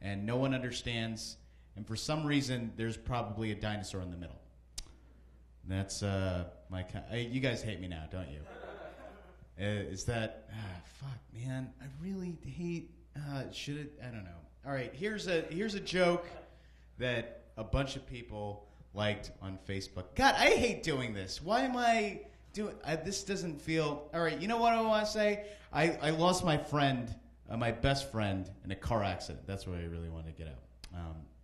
and no one understands, and for some reason there's probably a dinosaur in the middle. That's you guys hate me now, don't you? Is that fuck, man? I really hate. Should it? I don't know. All right, here's a joke that a bunch of people liked on Facebook. God, I hate doing this. Why am I doing? This doesn't feel. All right, you know what I want to say? I lost my friend, my best friend, in a car accident. That's what I really wanted to get out.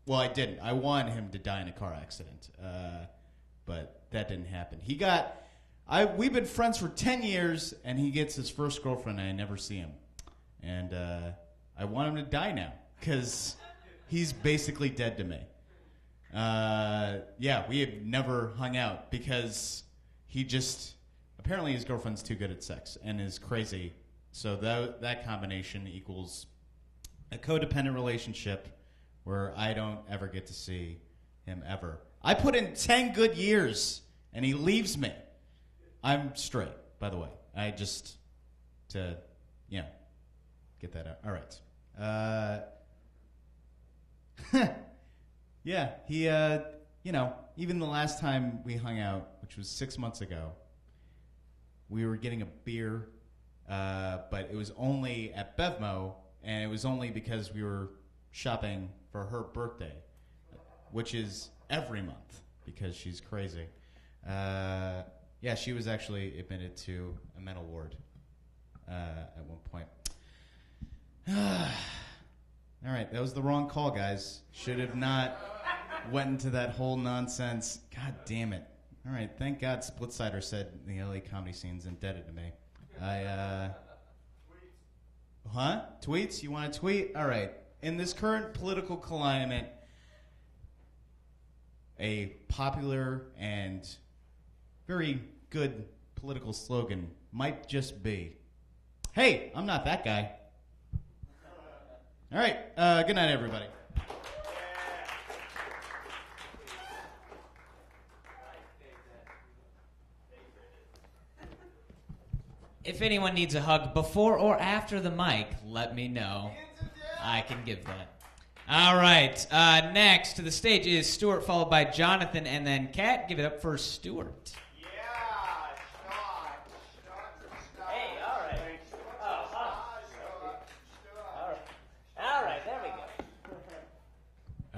Well, I didn't. I wanted him to die in a car accident, but that didn't happen. We've been friends for 10 years, and he gets his first girlfriend, and I never see him. And I want him to die now, because he's basically dead to me. Yeah, we have never hung out, because apparently his girlfriend's too good at sex and is crazy. So that combination equals a codependent relationship where I don't ever get to see him ever. I put in 10 good years, and he leaves me. I'm straight, by the way. I just, to, get that out. All right. Yeah, he, even the last time we hung out, which was 6 months ago, we were getting a beer, but it was only at Bevmo, and it was only because we were shopping for her birthday, which is every month because she's crazy. Yeah, she was actually admitted to a mental ward at one point. All right, that was the wrong call, guys. Should have not went into that whole nonsense. God damn it. All right, thank God Splitsider said the LA comedy scene's indebted to me. Tweets? You want to tweet? All right. In this current political climate, a popular and very good political slogan might just be, hey, I'm not that guy. All right. Good night, everybody. If anyone needs a hug before or after the mic, let me know. I can give that. All right. Next to the stage is Stuart, followed by Jonathan, and then Kat. Give it up for Stuart. Hey, all right. All right, there we go.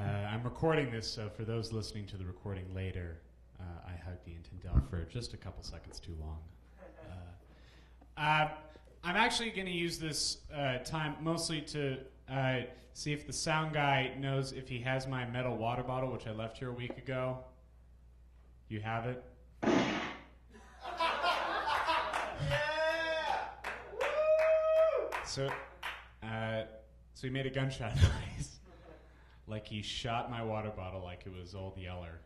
I'm recording this, so for those listening to the recording later, I hugged Ian Tindell for just a couple seconds too long. I'm actually going to use this time mostly to see if the sound guy knows if he has my metal water bottle, which I left here a week ago. You have it? So he made a gunshot noise, like he shot my water bottle like it was Old Yeller.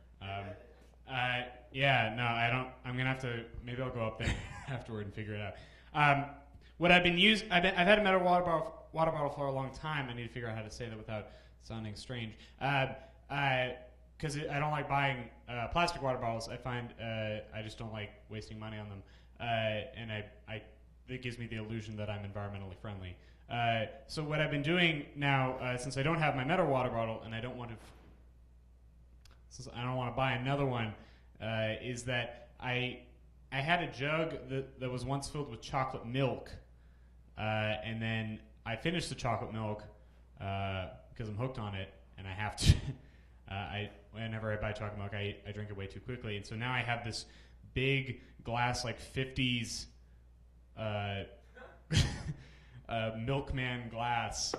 Yeah, no, I don't. I'm gonna have to. Maybe I'll go up there afterward and figure it out. What I've been using, I've had a metal water bottle for a long time. I need to figure out how to say that without sounding strange. Because I don't like buying plastic water bottles. I find I just don't like wasting money on them, and it gives me the illusion that I'm environmentally friendly. So what I've been doing now, since I don't have my metal water bottle and I don't want to buy another one, is that I had a jug that was once filled with chocolate milk, and then I finished the chocolate milk because I'm hooked on it, and I have to. Whenever I buy chocolate milk, I drink it way too quickly, and so now I have this big glass, like 50s milkman glass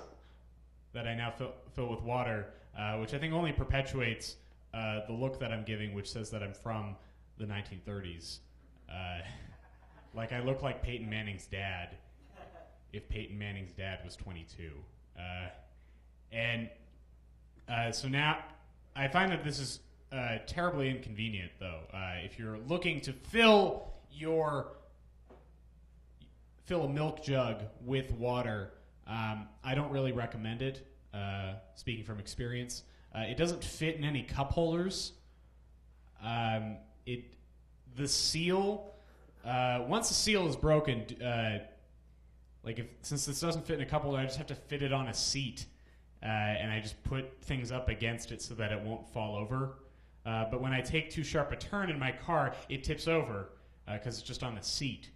that I now fill with water, which I think only perpetuates the look that I'm giving, which says that I'm from the 1930s. Like I look like Peyton Manning's dad if Peyton Manning's dad was 22. So now I find that this is terribly inconvenient, though. If you're looking to fill a milk jug with water, I don't really recommend it, speaking from experience. It doesn't fit in any cup holders. The seal, once the seal is broken, since this doesn't fit in a cup holder, I just have to fit it on a seat, and I just put things up against it so that it won't fall over. But when I take too sharp a turn in my car, it tips over because it's just on the seat.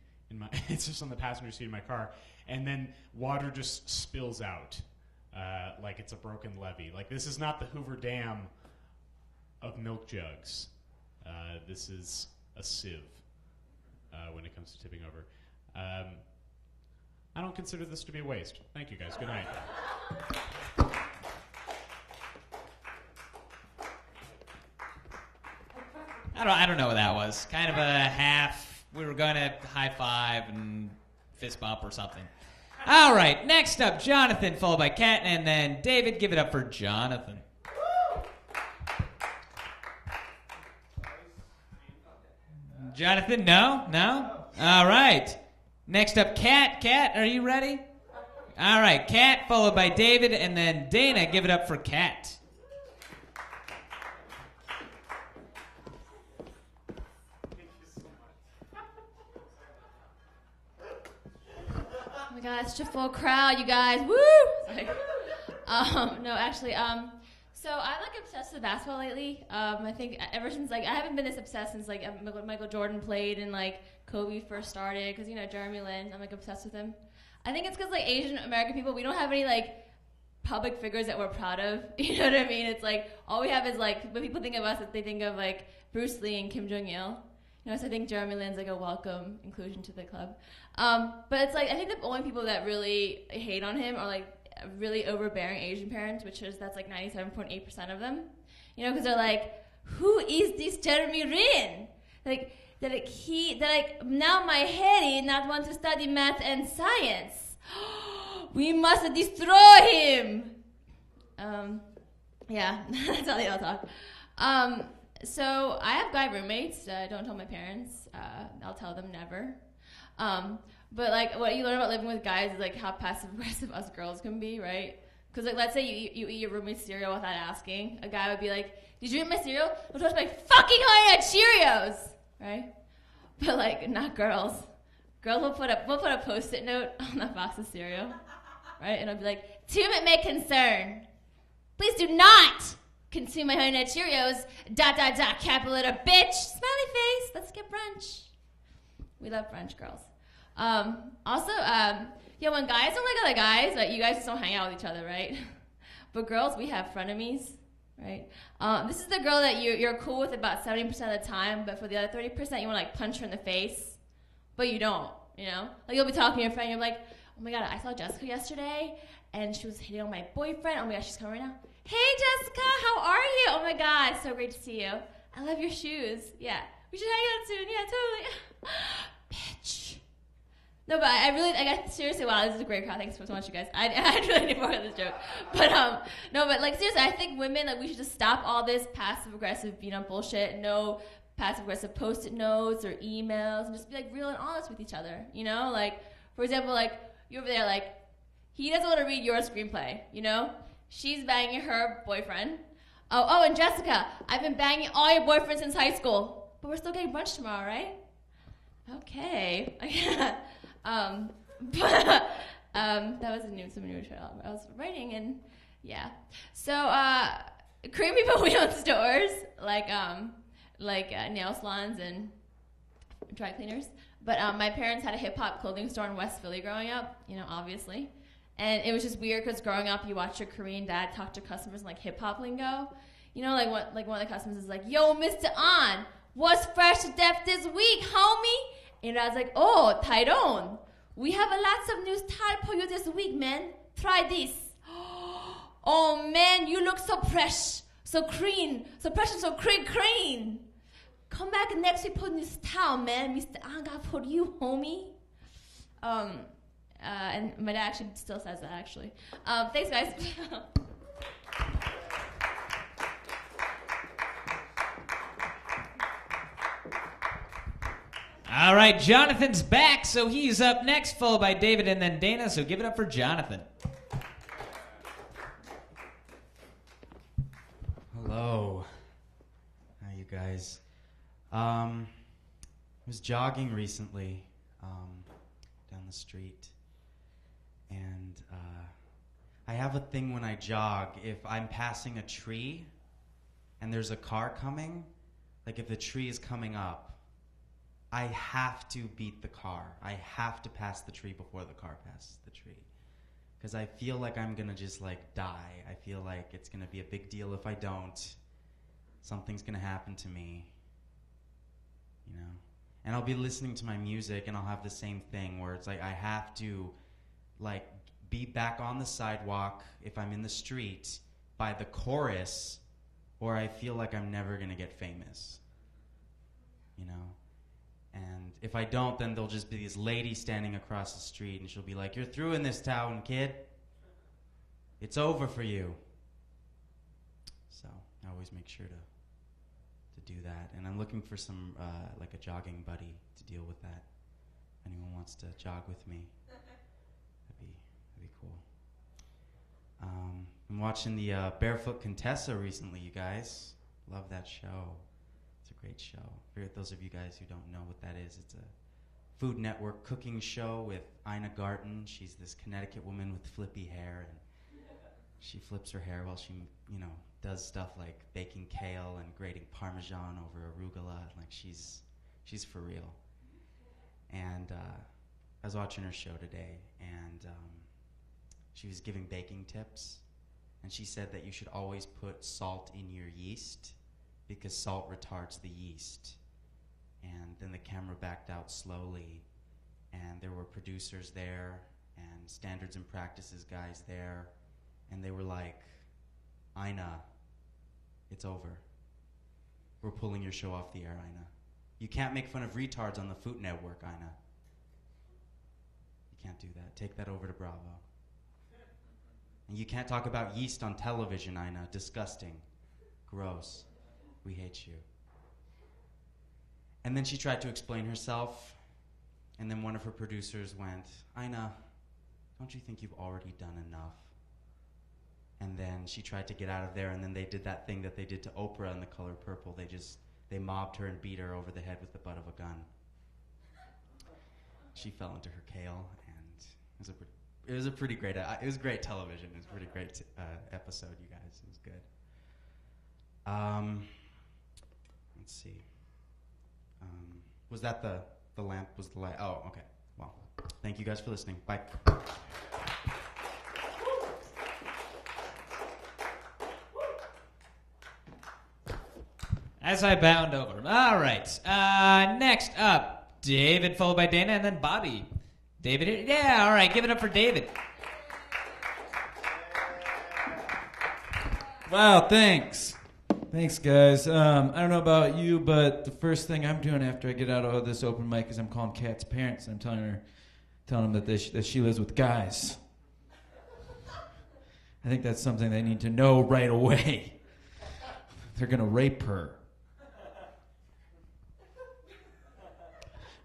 It's just on the passenger seat of my car, and then water just spills out like it's a broken levee. Like this is not the Hoover Dam of milk jugs. This is a sieve when it comes to tipping over. I don't consider this to be a waste. Thank you, guys. Good night. I don't know what that was. Kind of a half. We were going to high five and fist bump or something. All right. Next up, Jonathan, followed by Kat, and then David. Give it up for Jonathan. Jonathan, no? All right. Next up, Kat. Kat, are you ready? All right. Kat, followed by David, and then Dana. Give it up for Kat. Oh my God, it's such a full crowd, you guys. Woo! Sorry. No, actually, so I'm like obsessed with basketball lately. I think ever since I haven't been this obsessed since like Michael Jordan played and like Kobe first started, because Jeremy Lin, I'm like obsessed with him. I think it's because like Asian American people, we don't have any like public figures that we're proud of. You know what I mean? It's like all we have is like when people think of us, they think of like Bruce Lee and Kim Jong Il. So I think Jeremy Lin's like a welcome inclusion to the club. But it's like I think the only people that really hate on him are like really overbearing Asian parents, that's like 97.8% of them. Because they're like, who is this Jeremy Lin? Now my head not want to study math and science. We must destroy him. Yeah, that's how they all talk. So I have guy roommates. Don't tell my parents. I'll tell them never. But like what you learn about living with guys is like how passive aggressive us girls can be, right? Because like let's say you eat your roommate's cereal without asking. A guy would be like, "Did you eat my cereal? Don't touch my fucking Honey Nut Cheerios," right? But like not girls. Girls will put a Post-it note on the box of cereal, right? And it'll be like, "To whom it may concern, please do not consume my Honey Nut Cheerios. ... Capital letter bitch. Smiley face. Let's get brunch." We love brunch, girls. Also, when guys don't like other guys, you guys just don't hang out with each other, right? But girls, we have frenemies, right? This is the girl that you're cool with about 70% of the time, but for the other 30%, you want to like punch her in the face, but you don't, Like you'll be talking to your friend, you're like, "Oh my God, I saw Jessica yesterday, and she was hitting on my boyfriend. Oh my God, she's coming right now. Hey Jessica, how are you? Oh my God, so great to see you. I love your shoes. Yeah, we should hang out soon. Yeah, totally." Bitch. No, but seriously, wow, this is a great crowd. Thanks so much, you guys. I really need more of this joke. But, no, but like seriously, I think women, like we should just stop all this passive-aggressive, bullshit. No passive-aggressive Post-it notes or emails, and just be like real and honest with each other, Like, for example, like you over there, like, he doesn't want to read your screenplay, She's banging her boyfriend. Oh, and Jessica, I've been banging all your boyfriends since high school, but we're still getting brunch tomorrow, right? Okay. That was some new show I was writing, and yeah. So Korean people, we own stores like nail salons and dry cleaners. But my parents had a hip hop clothing store in West Philly growing up, obviously. And it was just weird because growing up, you watch your Korean dad talk to customers in like hip hop lingo. Like one of the customers is like, "Yo, Mr. An, what's fresh to death this week, homie?" And I was like, "Oh, Tyrone, we have lots of new style for you this week, man. Try this." "Oh man, you look so fresh, so clean, so fresh and so clean. Come back next week, put new style, man. Mr. An got for you, homie." And my dad actually still says that, actually. Thanks, guys. All right, Jonathan's back, so he's up next, followed by David and then Dana, so give it up for Jonathan. Hello. How you guys? I was jogging recently down the street, and I have a thing when I jog. If I'm passing a tree and there's a car coming, like if the tree is coming up, I have to beat the car. I have to pass the tree before the car passes the tree. Because I feel like I'm going to just like die. I feel like it's going to be a big deal if I don't. Something's going to happen to me. And I'll be listening to my music and I'll have the same thing where it's like I have to like be back on the sidewalk if I'm in the street by the chorus, or I feel like I'm never going to get famous. And if I don't, then there'll just be this lady standing across the street and she'll be like, "You're through in this town, kid. It's over for you." So I always make sure to do that. And I'm looking for some, like a jogging buddy to deal with that. If anyone wants to jog with me, that'd be cool. I'm watching the Barefoot Contessa recently, you guys. Love that show. It's a great show. For those of you guys who don't know what that is, it's a Food Network cooking show with Ina Garten. She's this Connecticut woman with flippy hair, and she flips her hair while she, does stuff like baking kale and grating Parmesan over arugula. Like she's for real. And I was watching her show today, and she was giving baking tips, and she said that you should always put salt in your yeast because salt retards the yeast. And then the camera backed out slowly, and there were producers there and standards and practices guys there, and they were like, Ina, it's over. We're pulling your show off the air, Ina. You can't make fun of retards on the Food Network, Ina. You can't do that. Take that over to Bravo. And you can't talk about yeast on television, Ina. Disgusting. Gross. We hate you. And then she tried to explain herself, and then one of her producers went, Ina, don't you think you've already done enough? And then she tried to get out of there, and then they did that thing that they did to Oprah in The Color Purple. They mobbed her and beat her over the head with the butt of a gun. She fell into her kale, and it was a pretty great, it was great television. It was a pretty great episode, you guys. It was good. Let's see. Was that the lamp? Was the light? Oh, okay. Well, thank you guys for listening. Bye. As I bound over. All right. Next up, David, followed by Dana, and then Bobby. David, yeah, all right. Give it up for David. Wow, thanks. Thanks, guys. I don't know about you, but the first thing I'm doing after I get out of this open mic is I'm calling Kat's parents, and I'm telling them that she lives with guys. I think that's something they need to know right away. They're going to rape her.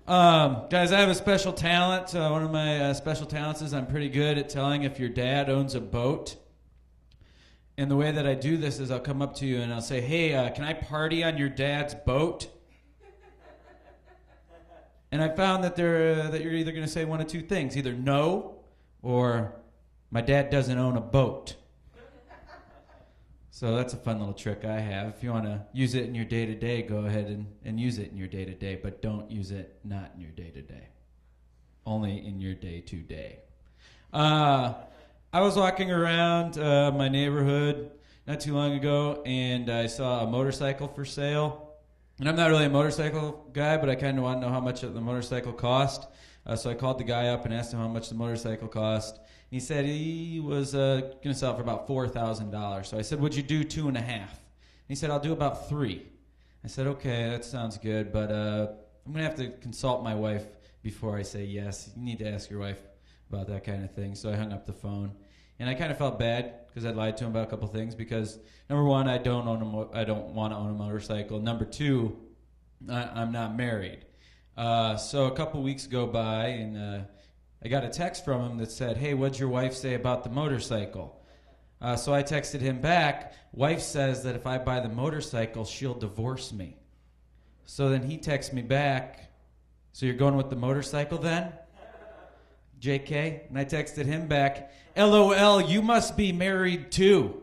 Guys, I have a special talent. One of my special talents is I'm pretty good at telling if your dad owns a boat. And the way that I do this is I'll come up to you and I'll say, hey, can I party on your dad's boat? And I found that you're either going to say one of two things, either no or my dad doesn't own a boat. So that's a fun little trick I have. If you want to use it in your day-to-day, go ahead and use it in your day-to-day, but don't use it not in your day-to-day. Only in your day-to-day. I was walking around my neighborhood not too long ago, and I saw a motorcycle for sale. And I'm not really a motorcycle guy, but I kind of want to know how much the motorcycle cost. So I called the guy up and asked him how much the motorcycle cost. He said he was going to sell it for about $4,000. So I said, would you do 2.5? And he said, I'll do about 3. I said, okay, that sounds good, but I'm going to have to consult my wife before I say yes. You need to ask your wife about that kind of thing. So I hung up the phone. And I kind of felt bad because I lied to him about a couple things because, number one, I don't want to own a motorcycle. Number two, I'm not married. So a couple weeks go by, and I got a text from him that said, hey, what'd your wife say about the motorcycle? So I texted him back, wife says that if I buy the motorcycle, she'll divorce me. So then he texts me back, so you're going with the motorcycle then? JK? And I texted him back, LOL, you must be married too.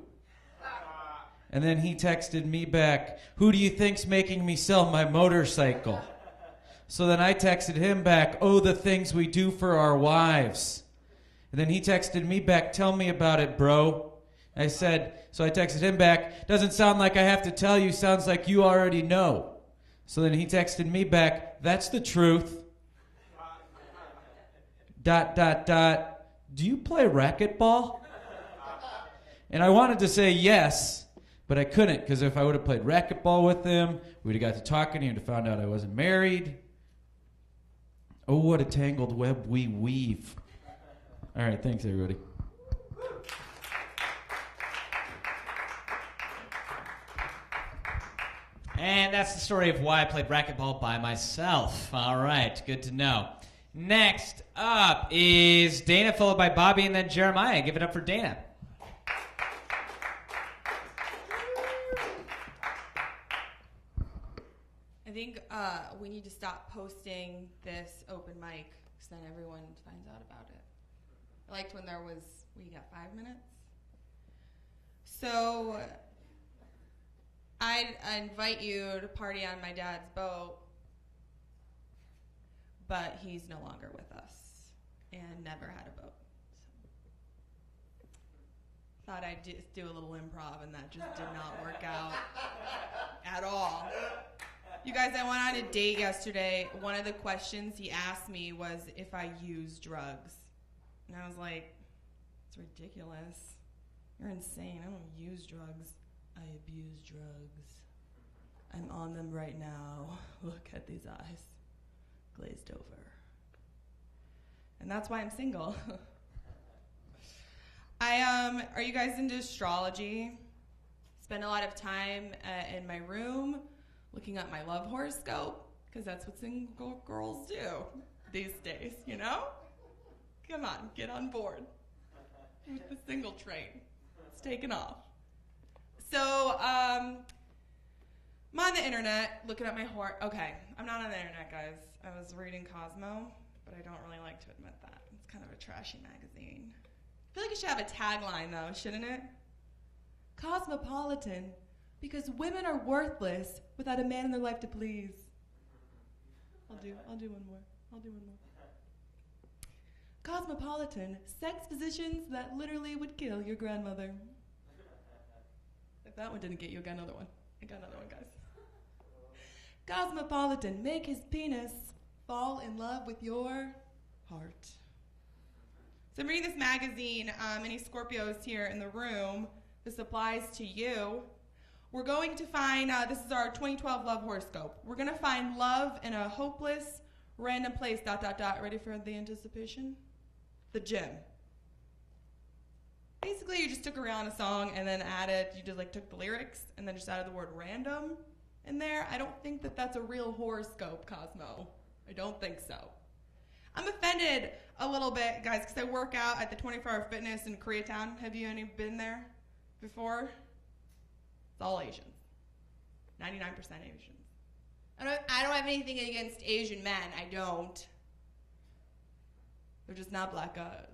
And then he texted me back, who do you think's making me sell my motorcycle? So then I texted him back, oh, the things we do for our wives. And then he texted me back, tell me about it, bro. I said, so I texted him back, doesn't sound like I have to tell you, sounds like you already know. So then he texted me back, that's the truth. ... Do you play racquetball? And I wanted to say yes, but I couldn't, because if I would have played racquetball with him, we'd have got to talking, he would have found out I wasn't married. Oh, what a tangled web we weave. All right, thanks, everybody. And that's the story of why I played racquetball by myself. All right, good to know. Next up is Dana, followed by Bobby, and then Jeremiah. Give it up for Dana. think we need to stop posting this open mic because then everyone finds out about it. I liked when there was, we got 5 minutes. So I invite you to party on my dad's boat, but he's no longer with us and never had a boat. So thought I'd just do a little improv, and that just did not work out at all. You guys, I went on a date yesterday. One of the questions he asked me was if I use drugs. And I was like, it's ridiculous. You're insane. I don't use drugs. I abuse drugs. I'm on them right now. Look at these eyes. Glazed over. And that's why I'm single. Are you guys into astrology? Spend a lot of time in my room looking at my love horoscope, because that's what single girls do these days, you know? Come on, get on board with the single train. It's taken off. So, I'm on the internet looking at my Okay, I'm not on the internet, guys. I was reading Cosmo, but I don't really like to admit that. It's kind of a trashy magazine. I feel like it should have a tagline, though, shouldn't it? Cosmopolitan, because women are worthless without a man in their life to please. I'll do one more. Cosmopolitan, sex positions that literally would kill your grandmother. If that one didn't get you, I got another one. Guys. Cosmopolitan, make his penis fall in love with your heart. So I'm reading this magazine, any Scorpios here in the room, this applies to you. We're going to find, this is our 2012 love horoscope. We're going to find love in a hopeless, random place, ... Ready for the anticipation? The gym. Basically, you just took a Rihanna song and then you just took the lyrics and then just added the word random in there. I don't think that that's a real horoscope, Cosmo. I don't think so. I'm offended a little bit, guys, because I work out at the 24-Hour Fitness in Koreatown. Have you any been there before? It's all Asians. 99% Asians. I don't have anything against Asian men. I don't. They're just not black guys.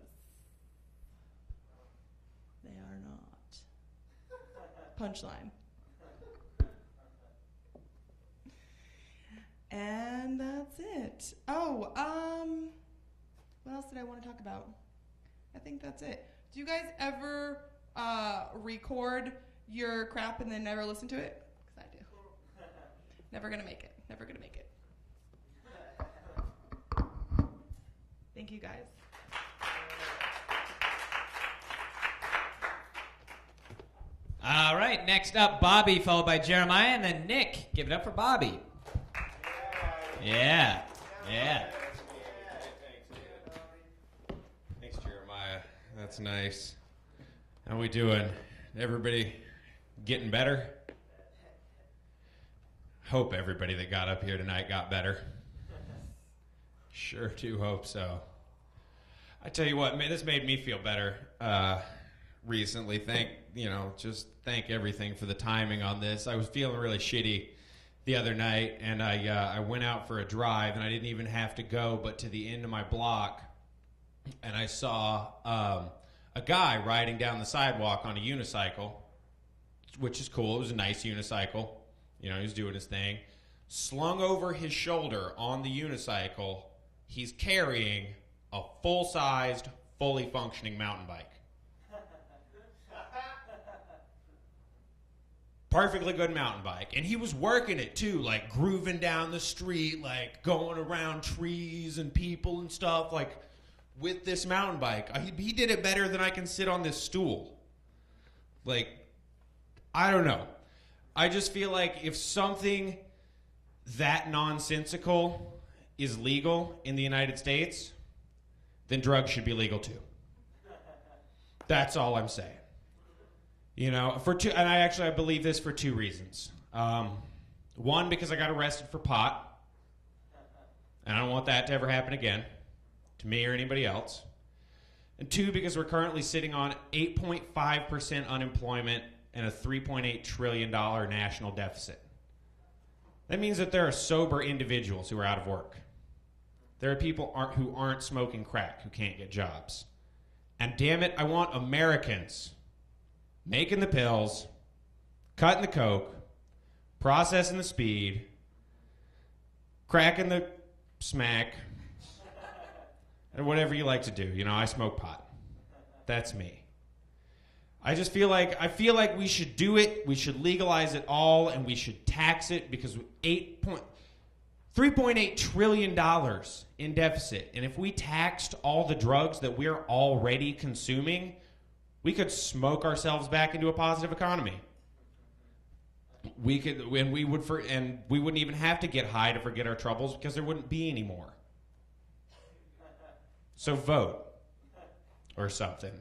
They are not. Punchline. And that's it. Oh, what else did I want to talk about? I think that's it. Do you guys ever record your crap and then never listen to it? Because I do. Never gonna make it. Thank you, guys. All right, next up, Bobby, followed by Jeremiah, and then Nick. Give it up for Bobby. Yeah. Thanks, Jeremiah. That's nice. How we doing? Everybody getting better? Hope everybody that got up here tonight got better. Sure do hope so. I tell you what, man, this made me feel better recently. Thank everything for the timing on this. I was feeling really shitty the other night, and I went out for a drive, and I didn't even have to go but to the end of my block, and I saw a guy riding down the sidewalk on a unicycle, which is cool. It was a nice unicycle. He was doing his thing. Slung over his shoulder on the unicycle, he's carrying a full-sized, fully functioning mountain bike. Perfectly good mountain bike. And he was working it too, grooving down the street, going around trees and people and stuff, with this mountain bike. He did it better than I can sit on this stool. I don't know. I just feel like if something that nonsensical is legal in the United States, then drugs should be legal too. That's all I'm saying. And I believe this for two reasons. One, because I got arrested for pot, and I don't want that to ever happen again, to me or anybody else. And two, because we're currently sitting on 8.5% unemployment and a $3.8 trillion national deficit. That means that there are sober individuals who are out of work. There are people who aren't smoking crack, who can't get jobs. And damn it, I want Americans making the pills, cutting the coke, processing the speed, cracking the smack, and whatever you like to do. You know, I smoke pot. That's me. I feel like we should do it. We should legalize it all, and we should tax it because $3.8 trillion in deficit. And if we taxed all the drugs that we're already consuming, we could smoke ourselves back into a positive economy. We wouldn't even have to get high to forget our troubles because there wouldn't be any more. So vote or something.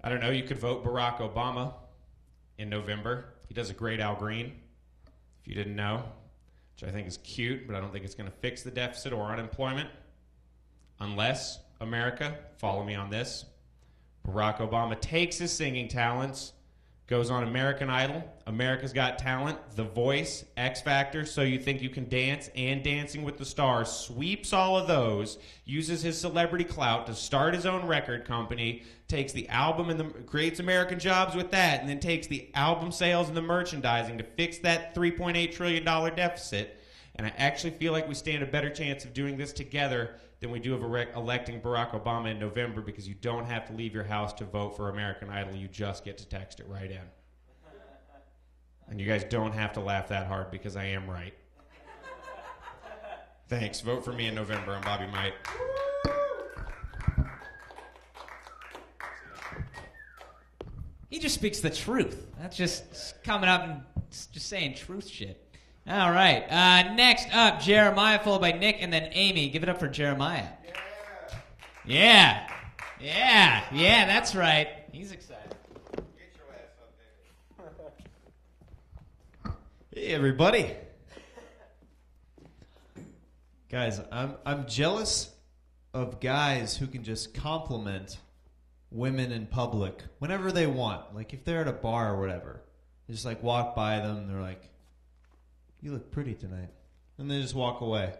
I don't know, you could vote Barack Obama in November. He does a great Al Green, if you didn't know, which I think is cute, but I don't think it's going to fix the deficit or unemployment. Unless, America, follow me on this, Barack Obama takes his singing talents, goes on American Idol, America's Got Talent, The Voice, X Factor, So You Think You Can Dance, and Dancing with the Stars, sweeps all of those, uses his celebrity clout to start his own record company, takes the album and creates American jobs with that, and then takes the album sales and the merchandising to fix that $3.8 trillion deficit. And I actually feel like we stand a better chance of doing this together than we do of electing Barack Obama in November, because you don't have to leave your house to vote for American Idol. You just get to text it right in. And you guys don't have to laugh that hard because I am right. Thanks. Vote for me in November. I'm Bobby Might. He just speaks the truth. That's just coming up and just saying truth shit. All right. Next up, Jeremiah, followed by Nick, and then Amy. Give it up for Jeremiah. Yeah. Yeah. Yeah, that's right. He's excited. Hey, everybody. Guys, I'm jealous of guys who can just compliment women in public whenever they want. Like if they're at a bar or whatever, they just like walk by them and they're like, "You look pretty tonight," and they just walk away.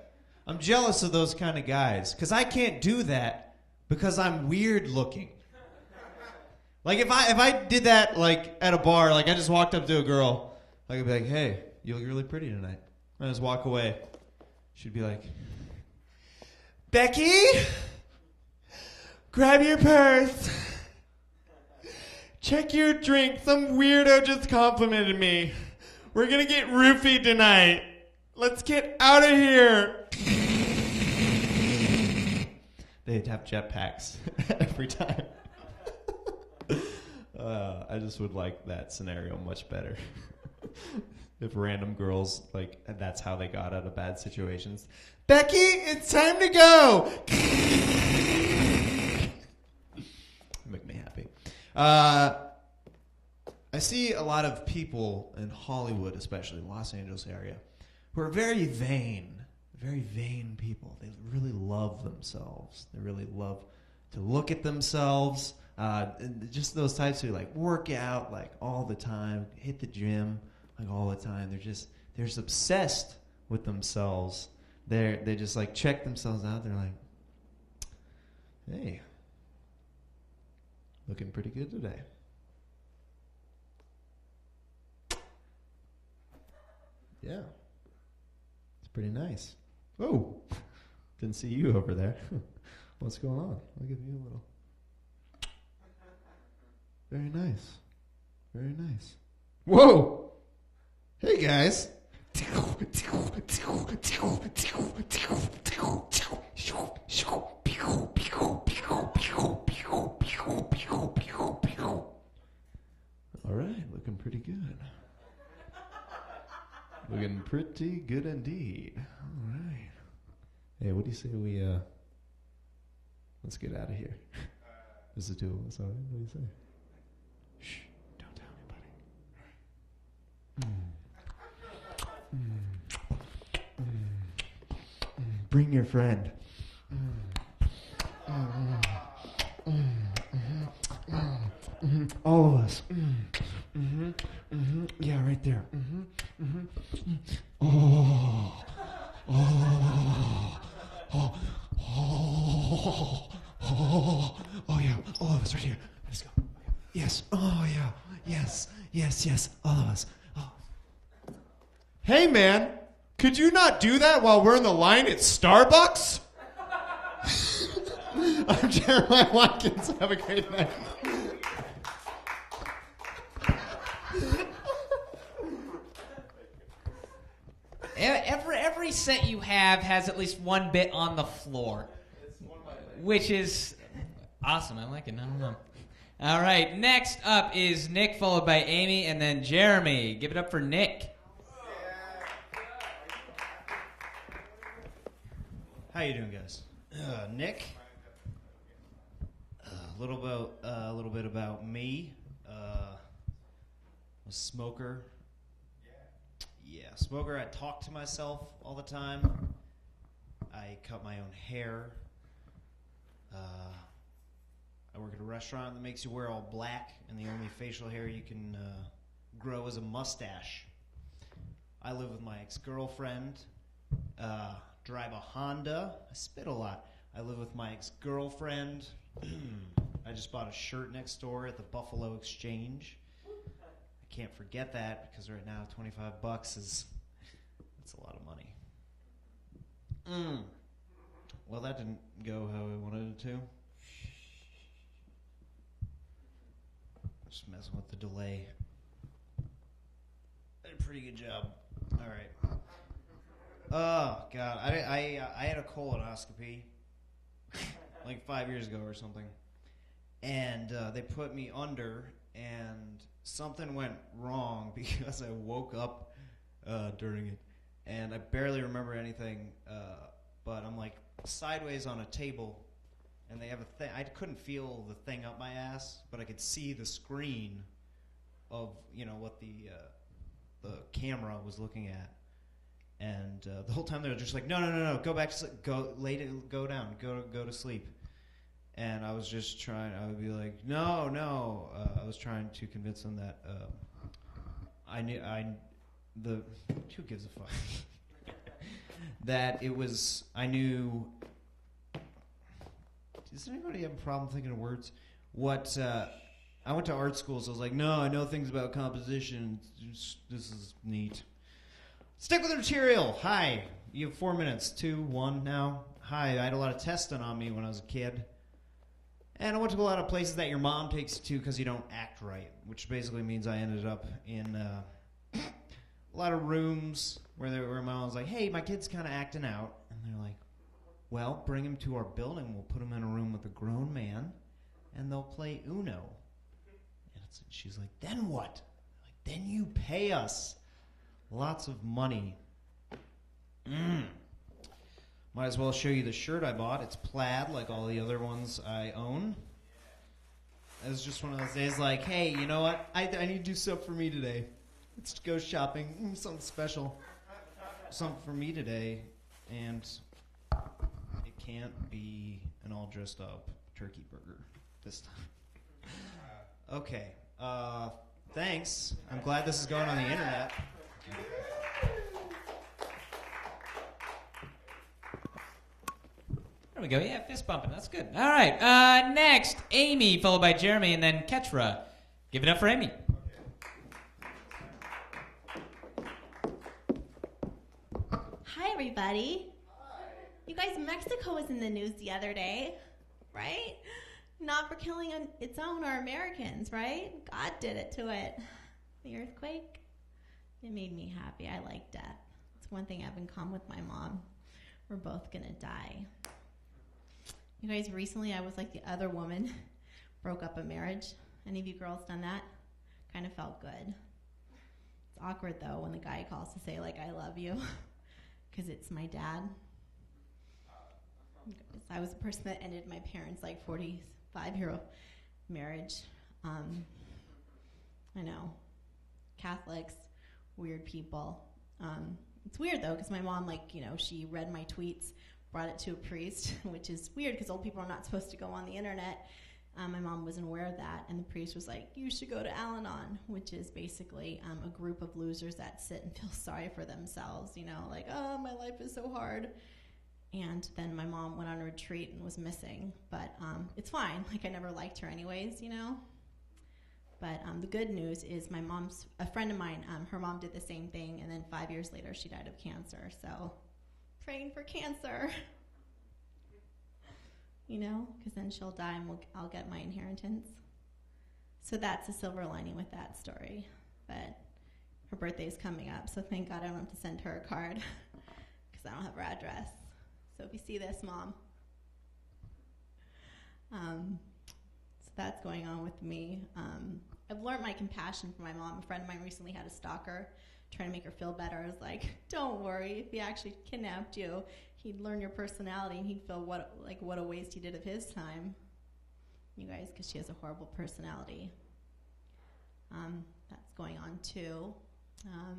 I'm jealous of those kind of guys because I can't do that because I'm weird looking. Like if I did that like at a bar, like I just walked up to a girl, I could be like, "Hey, you look really pretty tonight," and I just walk away. She'd be like, "Becky, grab your purse. Check your drink. Some weirdo just complimented me. We're going to get roofied tonight. Let's get out of here." They'd have jetpacks every time. I just would like that scenario much better. If random girls, like, that's how they got out of bad situations. "Becky, it's time to go." Make me happy. I see a lot of people in Hollywood, especially Los Angeles area, who are very vain people. They really love themselves. They really love to look at themselves. And just those types who like work out like all the time, hit the gym like all the time. They're just obsessed with themselves. They just like check themselves out. They're like, "Hey, looking pretty good today." Yeah, it's pretty nice. Oh, didn't see you over there. What's going on? I'll give you a little. Very nice. Very nice. Whoa! Hey, guys. All right, looking pretty good. Looking pretty good indeed. All right. Hey, what do you say we, let's get out of here. This is the two of us, all right? What do you say? Shh, don't tell anybody. Bring your friend. All of us. Yeah, right there. Oh. Oh. Oh. Oh, yeah. All of us right here. Let's go. Yes. Oh, yeah. Yes. All of us. Oh. Hey, man. Could you not do that while we're in the line at Starbucks? I'm Jeremiah Watkins. Have a great night. Every set you have has at least one bit on the floor, which is awesome. I like it. I don't know. All right, next up is Nick, followed by Amy, and then Jeremy. Give it up for Nick. How you doing, guys? Nick. A little bit about me. A smoker. Yeah, smoker. I talk to myself all the time. I cut my own hair. I work at a restaurant that makes you wear all black, and the only facial hair you can grow is a mustache. I live with my ex-girlfriend. Drive a Honda. I spit a lot. I live with my ex-girlfriend. I just bought a shirt next door at the Buffalo Exchange. I can't forget that because right now $25 is that's a lot of money. Well, that didn't go how I wanted it to. Just messing with the delay. Did a pretty good job. All right. Oh God, I had a colonoscopy like 5 years ago or something, and they put me under, and something went wrong because I woke up during it, and I barely remember anything. But I'm like sideways on a table, and they have a thing. I couldn't feel the thing up my ass, but I could see the screen of what the camera was looking at. And the whole time they were just like, no, go back to sleep, go down, go to sleep. And I was just trying. I would be like, no. I was trying to convince them that who gives a fuck? That it was. I knew. Does anybody have a problem thinking of words? What? I went to art school, so I was like, no, I know things about composition. This is neat. Stick with the material. Hi. You have 4 minutes. 2, 1 now. Hi. I had a lot of tests done on me when I was a kid. And I went to a lot of places that your mom takes you to because you don't act right, which basically means I ended up in a lot of rooms where my mom was like, hey, my kid's kind of acting out. And they're like, well, bring him to our building. We'll put him in a room with a grown man, and they'll play Uno. And she's like, then what? Like, then you pay us. Lots of money. Might as well show you the shirt I bought. It's plaid like all the other ones I own. It was just one of those days like, hey, you know what? I need to do something for me today. Let's go shopping. Something special. Something for me today. And it can't be an all dressed up turkey burger this time. Okay. Thanks. I'm glad this is going on the internet. There we go. Yeah, fist bumping. That's good. All right. Next, Amy, followed by Jeremy, and then Ketra. Give it up for Amy. Hi, everybody. You guys, Mexico was in the news the other day, right? Not for killing its own or Americans, right? God did it to it. The earthquake, it made me happy. I like death. It's one thing I have in common with my mom. We're both gonna die. You guys, recently I was like the other woman, broke up a marriage. Any of you girls done that? Kind of felt good. It's awkward though when the guy calls to say like, I love you, because it's my dad. I was the person that ended my parents' like 45-year-old marriage. I know, Catholics, weird people. It's weird though, because my mom, she read my tweets, brought it to a priest, which is weird because old people are not supposed to go on the internet. My mom wasn't aware of that, and the priest was like, you should go to Al-Anon, which is basically a group of losers that sit and feel sorry for themselves, you know, like, oh, my life is so hard. And then my mom went on a retreat and was missing, but it's fine. Like, I never liked her anyways, you know. But the good news is a friend of mine, her mom did the same thing, and then 5 years later she died of cancer. So praying for cancer, you know, because then she'll die and I'll get my inheritance. So that's the silver lining with that story. But her birthday's coming up, so thank God I don't have to send her a card because I don't have her address. So if you see this, Mom. So that's going on with me. I've learned my compassion from my mom. A friend of mine recently had a stalker, trying to make her feel better. I was like, don't worry, if he actually kidnapped you, he'd learn your personality and he'd feel what a waste he did of his time. You guys, because she has a horrible personality. That's going on too. A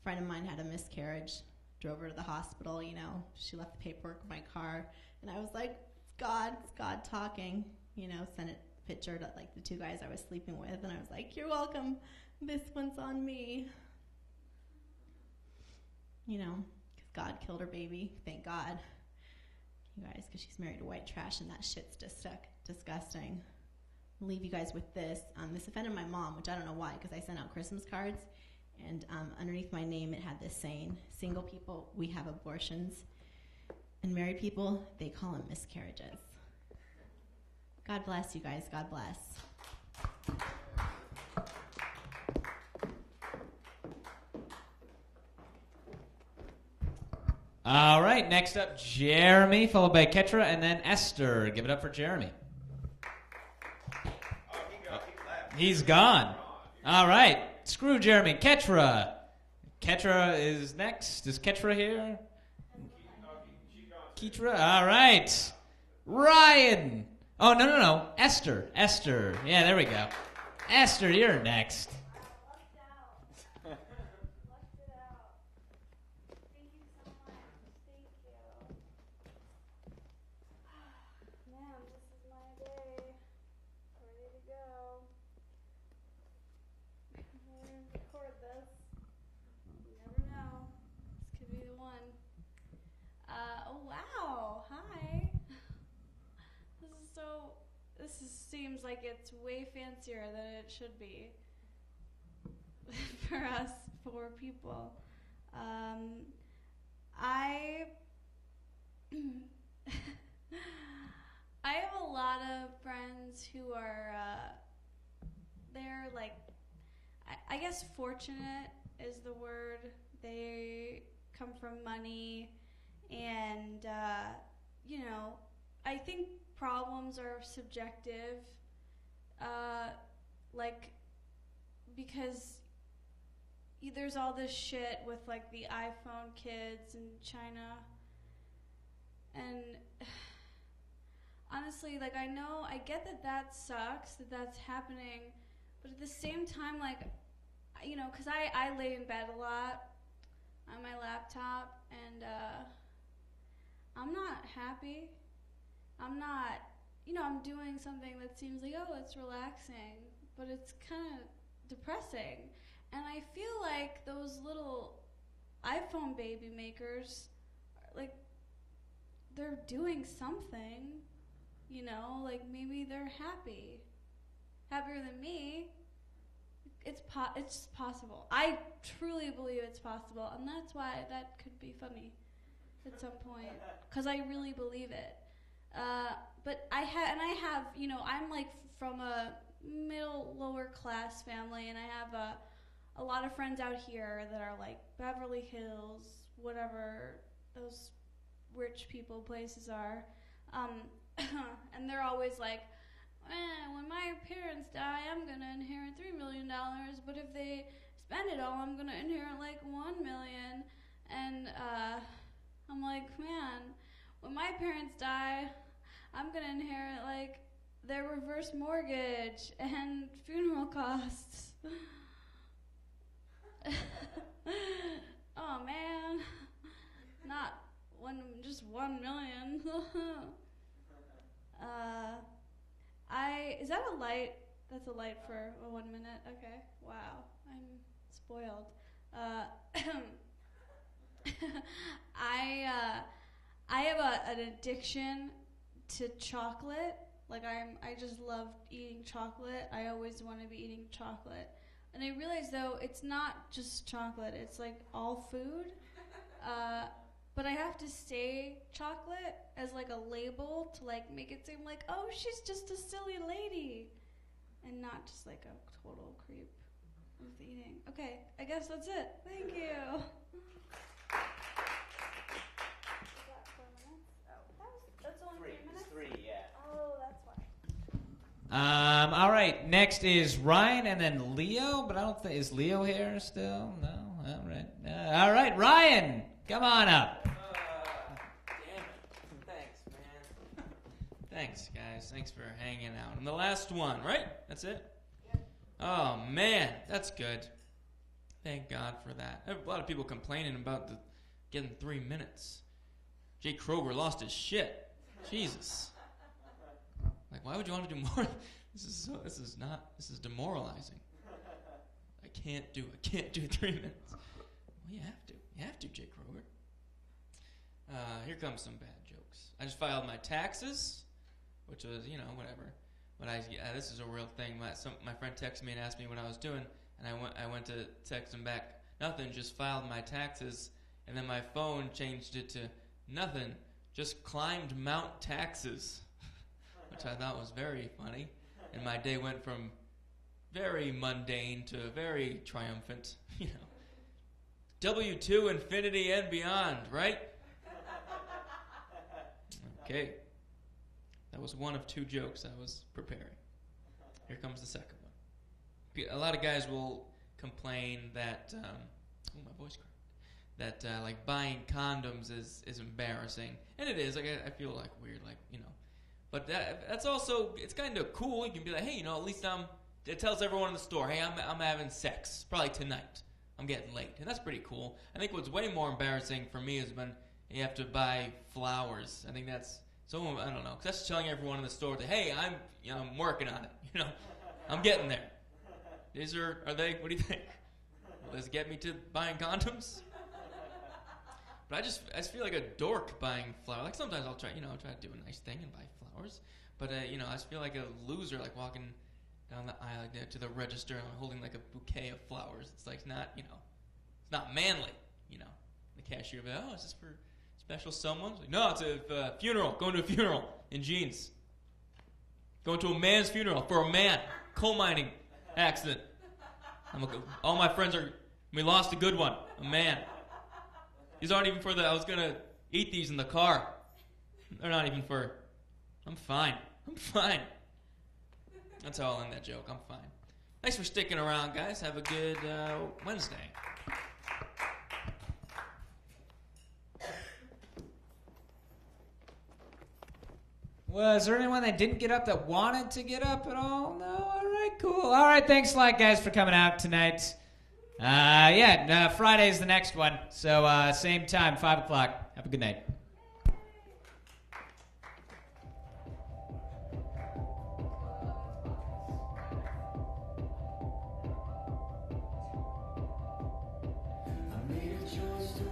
friend of mine had a miscarriage, drove her to the hospital, you know, she left the paperwork in my car, and I was like, it's God talking, you know, sent a picture to like the 2 guys I was sleeping with, and I was like, you're welcome, this one's on me. You know, because God killed her baby, thank God. You guys, because she's married to white trash, and that shit's just disgusting. I'll leave you guys with this. This offended my mom, which I don't know why, because I sent out Christmas cards, and underneath my name it had this saying, single people, we have abortions, and married people, they call them miscarriages. God bless you guys, God bless. All right, next up, Jeremy, followed by Ketra, and then Esther. Give it up for Jeremy. He's gone. All right, screw Jeremy. Ketra. Ketra is next. Is Ketra here? Ketra. All right. Ryan. Oh, no. Esther. Yeah, there we go. Esther, you're next. Seems like it's way fancier than it should be for us poor people. I have a lot of friends who are they're like I guess fortunate is the word. They come from money, and you know, I think problems are subjective, like, because there's all this shit with like the iPhone kids in China, and honestly, like, I get that sucks, that's happening, but at the same time, like, you know, because I lay in bed a lot on my laptop, and I'm not happy. I'm not, you know, I'm doing something that seems like, oh, it's relaxing, but it's kind of depressing. And I feel like those little iPhone baby makers, like, they're doing something, you know, like maybe they're happier than me. It's possible. I truly believe it's possible, and that's why that could be funny at some point, because I really believe it. But I have, you know, I'm like from a lower class family, and I have a lot of friends out here that are like Beverly Hills, whatever those rich people places are, and they're always like, when my parents die, I'm gonna inherit $3 million, but if they spend it all, I'm gonna inherit like $1 million, and I'm like, man, when my parents die, I'm gonna inherit like their reverse mortgage and funeral costs. Oh man, not just $1 million. Is that a light? That's a light for 1 minute. Okay. Wow. I'm spoiled. I have an addiction to chocolate. Like I just love eating chocolate. I always want to be eating chocolate. And I realized though it's not just chocolate. It's like all food. But I have to say chocolate as like a label to like make it seem like, oh, she's just a silly lady, and not just like a total creep with eating. Okay, I guess that's it. Thank you. That's only 3 minutes? 3, yeah. Oh, that's why. All right. Next is Ryan, and then Leo. But I don't think is Leo here still. No. All right. All right, Ryan, come on up. Damn it. Thanks, man. Thanks, guys. Thanks for hanging out. And the last one, right? That's it. Oh man, that's good. Thank God for that. I have a lot of people complaining about getting 3 minutes. Jay Kroger lost his shit. Jesus. Like, why would you want to do more? This is demoralizing. I can't do 3 minutes. Well, you have to. You have to, Jay Kroger. Here comes some bad jokes. I just filed my taxes, which was, whatever. But this is a real thing. My friend texted me and asked me what I was doing, and I went to text him back. Nothing, just filed my taxes, and then my phone changed it to nothing, just climbed Mount Taxes, which I thought was very funny. And my day went from very mundane to very triumphant, W2 infinity and beyond, right? Okay. That was one of 2 jokes I was preparing. Here comes the second one. A lot of guys will complain that, my voice cracked, that like buying condoms is embarrassing. And it is. Like I feel like weird, But that's also, it's kind of cool. You can be like, hey, at least it tells everyone in the store, hey, I'm having sex. Probably tonight. I'm getting late. And that's pretty cool. I think what's way more embarrassing for me is when you have to buy flowers. I think that's, I don't know, because that's telling everyone in the store that, hey, I'm working on it, I'm getting there. Are they, what do you think? Will this get me to buying condoms? But I just feel like a dork buying flowers. Like sometimes I'll try to do a nice thing and buy flowers. But, I just feel like a loser, like walking down the aisle like to the register and holding like a bouquet of flowers. It's like not, it's not manly, The cashier will be like, oh, is this for special someone? Like, no, it's a funeral. Going to a funeral in jeans. Going to a man's funeral for a man. Coal mining accident. All my friends we lost a good one. A man. These aren't even for I was going to eat these in the car. They're not even for, I'm fine. That's how I'll end that joke. I'm fine. Thanks for sticking around, guys. Have a good Wednesday. Was there anyone that didn't get up that wanted to get up at all? No? All right, cool. All right, thanks a lot, guys, for coming out tonight. Friday's the next one. So same time, 5 o'clock. Have a good night. I made a choice to